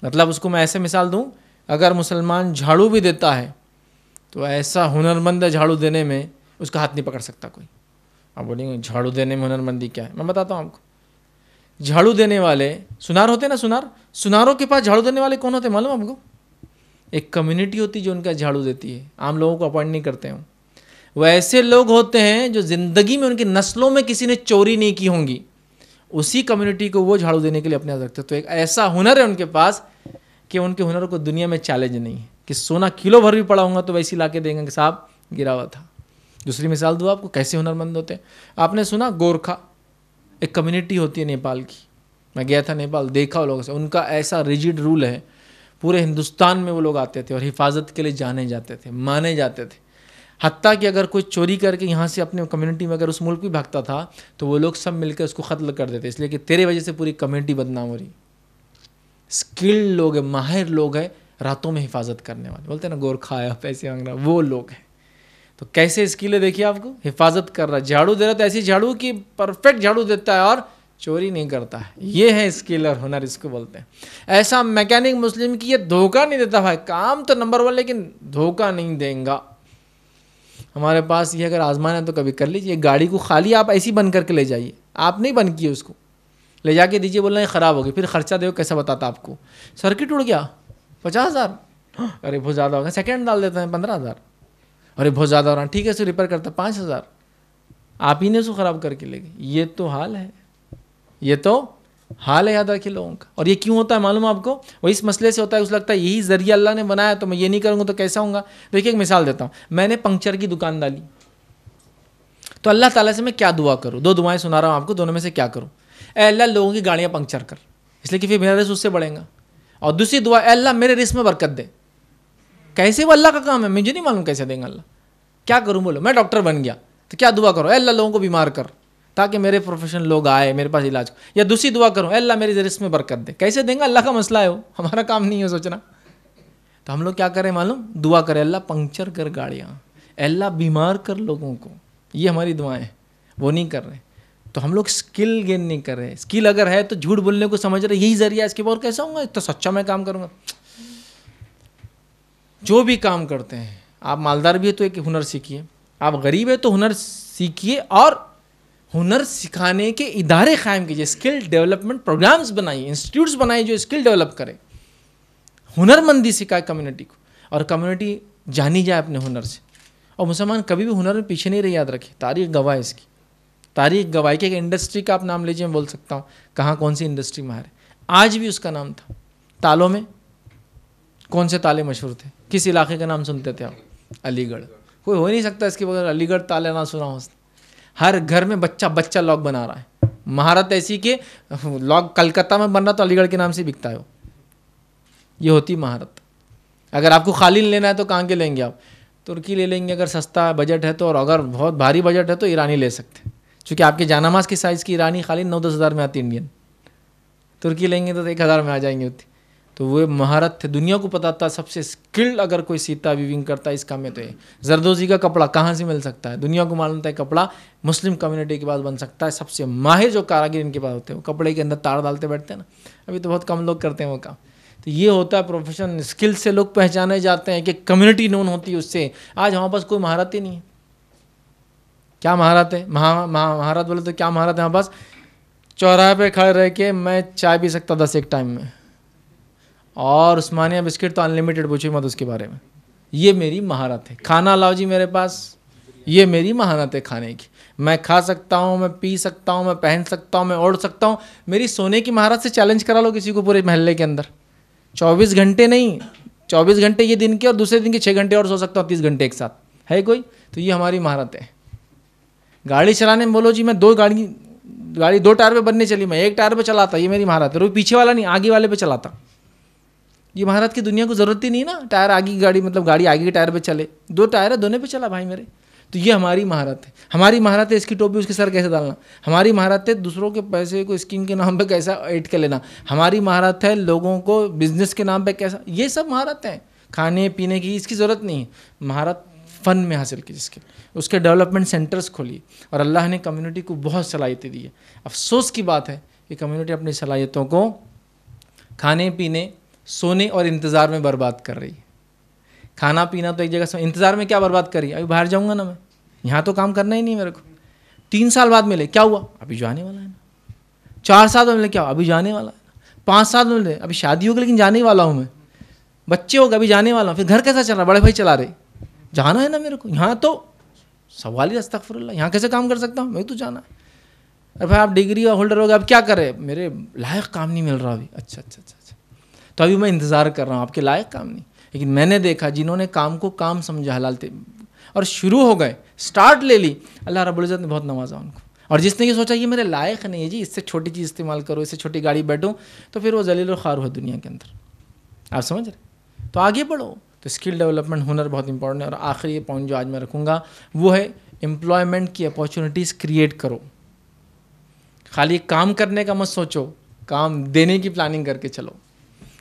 مطلب اس کو میں ایسے مثال دوں، اگر مسلمان جھاڑو بھی دیتا ہے تو ایسا ہنر مند ہے جھاڑو دینے میں، اس کا ہاتھ نہیں پکڑ سکتا کوئی. آپ بولیں گے جھاڑو دینے میں ہنر مندی کیا ہے؟ میں بتاتا ہوں آپ کو. جھاڑو دینے والے سنار ہوتے ہیں نا، سناروں کے پاس جھاڑو دینے والے کون ہوتے ہیں معلوم آپ کو؟ ایک کمیونٹی ہوتی ہے جو ان کا جھاڑو دیتی ہے. عام لوگوں کو اپوائنٹ نہیں کرتے ہیں. وہ ایسے لوگ ہوتے ہیں جو زندگی میں ان کی نسلوں میں کسی نے چوری نہیں کی ہوں گی، اسی کمیونٹی کو وہ جھاڑو دینے کے لیے اپنے ہاتھ رکھتے ہیں. تو ایک ایسا ہنر ہے ان کے پاس کہ ان کے ہنر کو دنیا میں چیلنج نہیں ہے کہ سونا کلو بھر بھی پڑا ہوں گا تو ویسے لا کے دیں گے کہ صاحب گرا ہوا تھا. دوسری مثال دوں آپ کو کیسے ہنر مند ہوتے ہیں. آپ نے سنا گورکھا ایک کمیونٹی ہوتی ہے نیپال کی. میں گیا تھا نیپال، دیکھا وہ لوگوں سے. ان کا ایسا ریجڈ رول ہے، پورے ہندوستان میں وہ لوگ آتے تھے اور حفاظت کے لیے جانے جاتے تھے، مانے جاتے تھے. حتیٰ کہ اگر کوئی چوری کر کے یہاں سے اپنے کمیونٹی میں اگر اس ملک بھی بھاگتا تھا تو وہ لوگ سب مل کر اس کو قتل کر دیتے، اس لیے کہ تیرے وجہ سے پوری کمیونٹی بدنام ہو رہی. اسکلڈ لوگ ہیں، ماہر لوگ ہیں راتوں میں حفاظت کرنے والے. بولتے ہیں نا گورکھا آیا پیسے مانگ رہا، وہ لوگ ہیں. تو کیسے اسکل ہے دیکھیے آپ کو. حفاظت کر رہا، جھاڑو دے رہا تو ایسی جھاڑو کی پرفیکٹ جھاڑو دیتا ہے اور چوری نہیں کرتا ہے. یہ ہے اسکل اور ہنر، اس کو بولتے ہیں. ایسا میکینک مسلم کی یہ دھوکہ نہیں دیتا بھائی، کام تو نمبر 1 لیکن دھوکہ نہیں دیں گا. ہمارے پاس یہ اگر آزمانا ہے تو کبھی کر لیجیے. گاڑی کو خالی آپ ایسی بند کر کے لے جائیے، آپ نہیں بند کیے اس کو، لے جا کے دیجیے، بول رہے ہیں خراب ہو گئی، پھر خرچہ دے کیسا بتاتا آپ کو. سرکٹ اڑ گیا 50,000، ارے بہت زیادہ ہو گیا. سیکنڈ ڈال دیتے ہیں 15,000، ارے بہت زیادہ ہو رہا ہے، ٹھیک ہے اسے ریپیئر کرتا 5,000. آپ ہی نے اس کو خراب کر کے لے گئے. یہ تو حال ہے، یہ تو حال ہے. یاد رکھیے لوگوں کا. اور یہ کیوں ہوتا ہے معلوم آپ کو؟ وہ اس مسئلے سے ہوتا ہے، اس لگتا ہے یہی ذریعہ اللہ نے بنایا تو میں یہ نہیں کروں گا تو کیسا ہوں گا. دیکھیے ایک مثال دیتا ہوں. میں نے پنکچر کی دکان ڈالی تو اللہ تعالیٰ سے میں کیا دعا کروں؟ 2 دعائیں سنا رہا ہوں آپ کو، دونوں میں سے کیا کروں؟ اے اللہ لوگوں کی گاڑیاں پنکچر کر. اس لیے کہ پھر میرا رزق اس سے بڑھے گا. اور دوسری دعا, اے اللہ میرے رزق میں برکت دے. کیسے؟ وہ اللہ کا کام ہے, مجھے نہیں معلوم کیسے دیں گا اللہ. کیا کروں؟ بولو میں ڈاکٹر بن گیا تو کیا دعا کرو, اے اللہ لوگوں کو بیمار کر تاکہ میرے پروفیشن لوگ آئے میرے پاس علاج کو. یا دوسری دعا کروں, اے اللہ میرے رزق میں برکت دے. کیسے دیں گا؟ اللہ کا مسئلہ ہے, وہ ہمارا کام نہیں ہے سوچنا. تو ہم لوگ کیا کریں معلوم؟ دعا کریں, اللہ پنکچر کر گاڑیاں, اے اللہ بیمار کر لوگوں کو. یہ ہماری دعائیں ہیں, وہ نہیں کر رہے. تو ہم لوگ اسکل گین نہیں کر رہے. اسکل اگر ہے تو جھوٹ بولنے کو سمجھ رہے یہی ذریعہ ہے, اس کے بعد کیسا ہوں گا, تو سچا میں کام کروں گا. جو بھی کام کرتے ہیں, آپ مالدار بھی ہے تو ایک ہنر سیکھیے, آپ غریب ہے تو ہنر سیکھیے, اور ہنر سکھانے کے ادارے قائم کیجیے. اسکل ڈیولپمنٹ پروگرامز بنائیے, انسٹیٹیوٹس بنائیے جو اسکل ڈیولپ کرے, ہنر مندی سکھائے کمیونٹی کو, اور کمیونٹی جانی جائے اپنے ہنر سے. اور مسلمان کبھی بھی ہنر میں پیچھے نہیں رہے, یاد رکھیں, تاریخ گواہ ہے اس کی. تاریخ گواہ کہ ایک انڈسٹری کا آپ نام لیجیے, میں بول سکتا ہوں کہاں کون سی انڈسٹری ماہر ہے. آج بھی اس کا نام تھا. تالوں میں کون سے تالے مشہور تھے؟ کس علاقے کا نام سنتے تھے آپ؟ علی گڑھ. کوئی ہو نہیں سکتا اس کے بغیر علی گڑھ تالے نہ سنا ہو. ہر گھر میں بچہ لاک بنا رہا ہے. مہارت ایسی کہ لاک کلکتہ میں بن رہا تو علی گڑھ کے نام سے بکتا ہے. یہ ہوتی مہارت. اگر آپ کو قالین لینا ہے تو کہاں کے لیں گے آپ؟ ترکی لے لیں گے اگر سستا بجٹ ہے تو, اور اگر بہت بھاری بجٹ ہے تو ایرانی لے سکتے ہیں, چونکہ آپ کے جانماز کے سائز کی ایرانی قالین 9-10 ہزار میں آتی انڈین. ترکی لیں گے تو 1000 میں آ جائیں گے. تو وہ مہارت تھے, دنیا کو پتا تھا سب سے اسکلڈ اگر کوئی سیتا ویونگ کرتا ہے اس کام میں تو یہ. زردوزی کا کپڑا کہاں سے مل سکتا ہے؟ دنیا کو معلوم تھا کپڑا مسلم کمیونٹی کے پاس بن سکتا ہے. سب سے ماہر جو کاراگر ان کے پاس ہوتے ہیں, وہ کپڑے کے اندر تار ڈالتے بیٹھتے ہیں نا. ابھی تو بہت کم لوگ کرتے ہیں وہ کام. تو یہ ہوتا ہے پروفیشن. اسکل سے لوگ پہچانے جاتے ہیں کہ کمیونٹی نون ہوتی ہے اس سے. آج ہمارے پاس کوئی مہارت ہی نہیں ہے. کیا مہارت ہے؟ مہارت بولے تو کیا مہارت ہے ہمارے پاس؟ چوراہے پہ کھڑے رہ کے میں چائے پی سکتا 10 ایک ٹائم میں, اور عثمانیہ بسکٹ تو انلمیٹڈ, پوچھو مت اس کے بارے میں. یہ میری مہارت ہے. کھانا لاؤ جی میرے پاس, یہ میری مہارت ہے کھانے کی. میں کھا سکتا ہوں, میں پی سکتا ہوں, میں پہن سکتا ہوں, میں اوڑھ سکتا ہوں. میری سونے کی مہارت سے چیلنج کرا لو کسی کو پورے محلے کے اندر. 24 گھنٹے نہیں, 24 گھنٹے یہ دن کے, اور دوسرے دن کے 6 گھنٹے اور سو سکتا ہوں, 30 گھنٹے ایک ساتھ. ہے کوئی؟ تو یہ ہماری مہارت ہے. گاڑی چلانے میں بولو جی میں گاڑی 2 ٹائر پہ بننے چلی, میں 1 ٹائر پہ چلاتا, یہ میری مہارت ہے. پیچھے والا نہیں, آگے والے پہ چلاتا. یہ مہارت کی دنیا کو ضرورت ہی نہیں نا. ٹائر آگے کی گاڑی, مطلب گاڑی آگے کے ٹائر پہ چلے, 2 ٹائر ہے دونوں پہ چلا بھائی میرے. تو یہ ہماری مہارت ہے. ہماری مہارت ہے اس کی ٹوپی اس کے سر کیسے ڈالنا. ہماری مہارت ہے دوسروں کے پیسے کو اسکیم کے نام پہ کیسا ایڈ کر لینا. ہماری مہارت ہے لوگوں کو بزنس کے نام پہ کیسا. یہ سب مہارت ہیں. کھانے پینے کی اس کی ضرورت نہیں ہے. مہارت فن میں حاصل کی جس کے, اس کے ڈیولپمنٹ سینٹرز کھولیے. اور اللہ نے کمیونٹی کو بہت صلاحیتیں دی ہے. افسوس کی بات ہے کہ کمیونٹی اپنی صلاحیتوں کو کھانے پینے, سونے اور انتظار میں برباد کر رہی ہے. کھانا پینا تو ایک جگہ سے, انتظار میں کیا برباد کر رہی ہے؟ ابھی باہر جاؤں گا نا میں, یہاں تو کام کرنا ہی نہیں میرے کو. 3 سال بعد ملے, کیا ہوا؟ ابھی جانے والا ہے نا. 4 سال میں ملے, کیا ابھی جانے والا ہے نا. 5 سال میں ملے, ابھی شادی ہوگی لیکن جانے والا ہوں میں. بچے ہوگا, ابھی جانے والا ہوں. پھر گھر کیسا چل رہا؟ بڑے بھائی چلا رہے, جانا ہے نا میرے کو. یہاں تو سوال ہی استغفر اللہ, یہاں کیسے کام کر سکتا ہوں میں؟ تو جانا ہے. ارے بھائی آپ ڈگری ہولڈر ہو گئے, اب کیا کرے؟ میرے لائق کام نہیں مل رہا ابھی. اچھا, تو ابھی میں انتظار کر رہا ہوں, آپ کے لائق کام نہیں. لیکن میں نے دیکھا جنہوں نے کام کو کام سمجھا, حلال تھے اور شروع ہو گئے, سٹارٹ لے لی, اللہ رب العزت نے بہت نوازا ان کو. اور جس نے یہ سوچا یہ میرے لائق نہیں ہے جی, اس سے چھوٹی چیز استعمال کرو, اس سے چھوٹی گاڑی بیٹھوں, تو پھر وہ ذلیل و خوار ہو دنیا کے اندر. آپ سمجھ رہے؟ تو آگے بڑھو. تو اسکل ڈیولپمنٹ, ہنر بہت امپورٹنٹ ہے. اور آخری یہ پوائنٹ جو آج میں رکھوں گا وہ ہے امپلائمنٹ کی اپارچونیٹیز کریٹ کرو. خالی کام کرنے کا مت سوچو, کام دینے کی پلاننگ کر کے چلو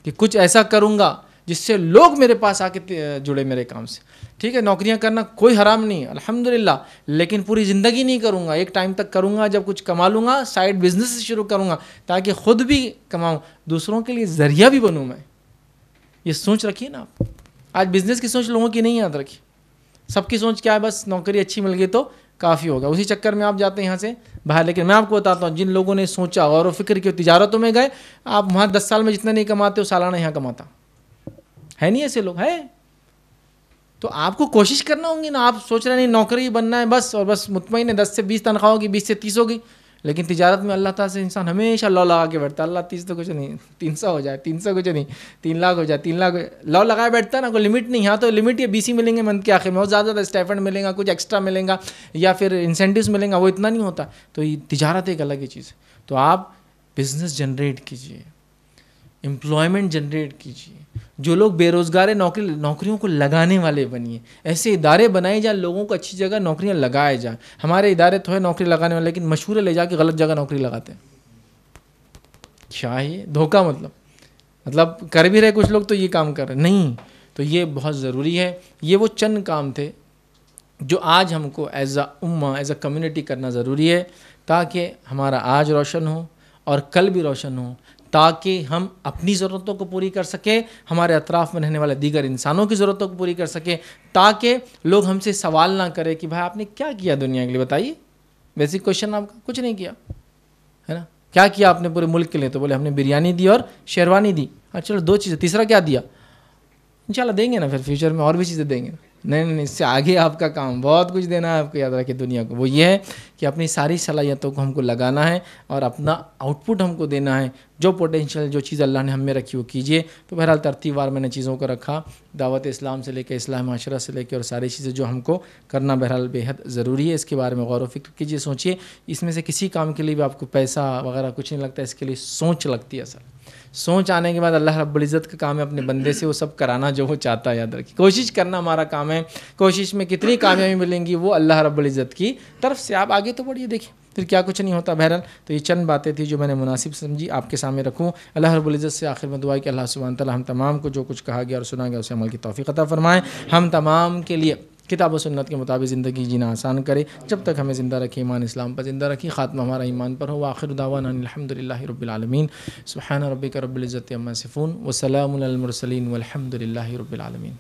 کہ کچھ ایسا کروں گا جس سے لوگ میرے پاس آ کے جڑے میرے کام سے. ٹھیک ہے, نوکریاں کرنا کوئی حرام نہیں ہے الحمدللہ, لیکن پوری زندگی نہیں کروں گا. ایک ٹائم تک کروں گا, جب کچھ کما لوں گا سائڈ بزنس سے شروع کروں گا تاکہ خود بھی کماؤں, دوسروں کے لیے ذریعہ بھی بنوں میں. یہ سوچ رکھیے نا آپ. آج بزنس کی سوچ لوگوں کی نہیں یاد رکھی. سب کی سوچ کیا ہے؟ بس نوکری اچھی مل گئی تو کافی ہوگا. اسی چکر میں آپ جاتے ہیں یہاں سے باہر. لیکن میں آپ کو بتاتا ہوں, جن لوگوں نے سوچا, غور و فکر کی, تجارتوں میں گئے, آپ وہاں 10 سال میں جتنا نہیں کماتے وہ سالانہ یہاں کماتا ہے. نہیں ایسے لوگ ہے؟ تو آپ کو کوشش کرنا ہوں گی نا. آپ سوچ رہے نہیں نوکری بننا ہے بس, اور بس مطمئن ہے 10 سے 20 تنخواہ ہوگی, 20 سے 30 ہوگی. لیکن تجارت میں اللہ تعالیٰ سے انسان ہمیشہ لو لگا کے بیٹھتا ہے. اللہ 30 تو کچھ نہیں, 300 ہو جائے, 300 کچھ نہیں, 3 لاکھ ہو جائے, 3 لاکھ لو لگائے بیٹھتا ہے نا. کوئی لمٹ نہیں. یہاں تو لمٹ یہ 20 ہی ملیں گے منتھ کے آخر میں, بہت زیادہ اسٹائپنڈ ملیں گا, کچھ ایکسٹرا ملیں گا, یا پھر انسینٹیوز ملیں گا, وہ اتنا نہیں ہوتا. تو یہ تجارت ایک الگ ہی چیز ہے. تو آپ بزنس جنریٹ کیجیے, امپلائمنٹ جنریٹ کیجیے. جو لوگ بے روزگار نوکریوں کو لگانے والے بنیے. ایسے ادارے بنائے جہاں لوگوں کو اچھی جگہ نوکریاں لگائے جائیں. ہمارے ادارے تو ہے نوکری لگانے والے, لیکن مشورے لے جا کے غلط جگہ نوکری لگاتے ہیں. کیا ہے دھوکہ؟ مطلب کر بھی رہے کچھ لوگ تو یہ کام کر رہے نہیں. تو یہ بہت ضروری ہے. یہ وہ چند کام تھے جو آج ہم کو ایز اے امہ, ایز اے کمیونٹی کرنا ضروری ہے, تاکہ ہمارا آج روشن ہو اور کل بھی روشن ہو, تاکہ ہم اپنی ضرورتوں کو پوری کر سکیں, ہمارے اطراف میں رہنے والے دیگر انسانوں کی ضرورتوں کو پوری کر سکیں, تاکہ لوگ ہم سے سوال نہ کریں کہ بھائی آپ نے کیا کیا دنیا کے لیے, بتائیے. بیسک کوشچن آپ کا کچھ نہیں کیا ہے نا. کیا کیا آپ نے پورے ملک کے لیے؟ تو بولے ہم نے بریانی دی اور شیروانی دی. چلو 2 چیزیں, تیسرا کیا دیا؟ انشاءاللہ دیں گے نا, پھر فیوچر میں اور بھی چیزیں دیں گے. نہیں, اس سے آگے آپ کا کام بہت کچھ دینا ہے آپ کو. یاد رکھیں دنیا کو, وہ یہ ہے کہ اپنی ساری صلاحیتوں کو ہم کو لگانا ہے اور اپنا آؤٹ پٹ ہم کو دینا ہے. جو پوٹینشیل, جو چیز اللہ نے ہم میں رکھی وہ کیجیے. تو بہرحال ترتیب وار میں نے چیزوں کو رکھا, دعوت اسلام سے لے کے اصلاح معاشرہ سے لے کے اور ساری چیزیں جو ہم کو کرنا بہرحال بے حد ضروری ہے. اس کے بارے میں غور و فکر کیجیے, سوچیے. اس میں سے کسی کام کے لیے بھی آپ کو پیسہ وغیرہ کچھ نہیں لگتا, اس کے لیے سوچ لگتی ہے. اصل سوچ آنے کے بعد اللہ رب العزت کا کام ہے اپنے بندے سے وہ سب کرانا جو وہ چاہتا ہے. یاد رکھیے, کوشش کرنا ہمارا کام ہے. کوشش میں کتنی کامیابی ملیں گی وہ اللہ رب العزت کی طرف سے. آپ آگے تو بڑھیے, دیکھیں پھر کیا کچھ نہیں ہوتا. بہرحال تو یہ چند باتیں تھیں جو میں نے مناسب سمجھی آپ کے سامنے رکھوں. اللہ رب العزت سے آخر میں دعا ہے کہ اللہ سبحانہ تعالیٰ ہم تمام کو جو کچھ کہا گیا اور سنا گیا اسے عمل کی توفیق عطا فرمائے. ہم تمام کے لیے کتاب و سنت کے مطابق زندگی جینا آسان کرے. جب تک ہمیں زندہ رکھے ایمان اسلام پر زندہ رکھی, خاتمہ ہمارا ایمان پر ہو. وآخر دعوانا الحمدللہ رب العالمین. سبحان ربک رب العزت عما یصفون وسلام علی المرسلین والحمد للہ رب العالمین.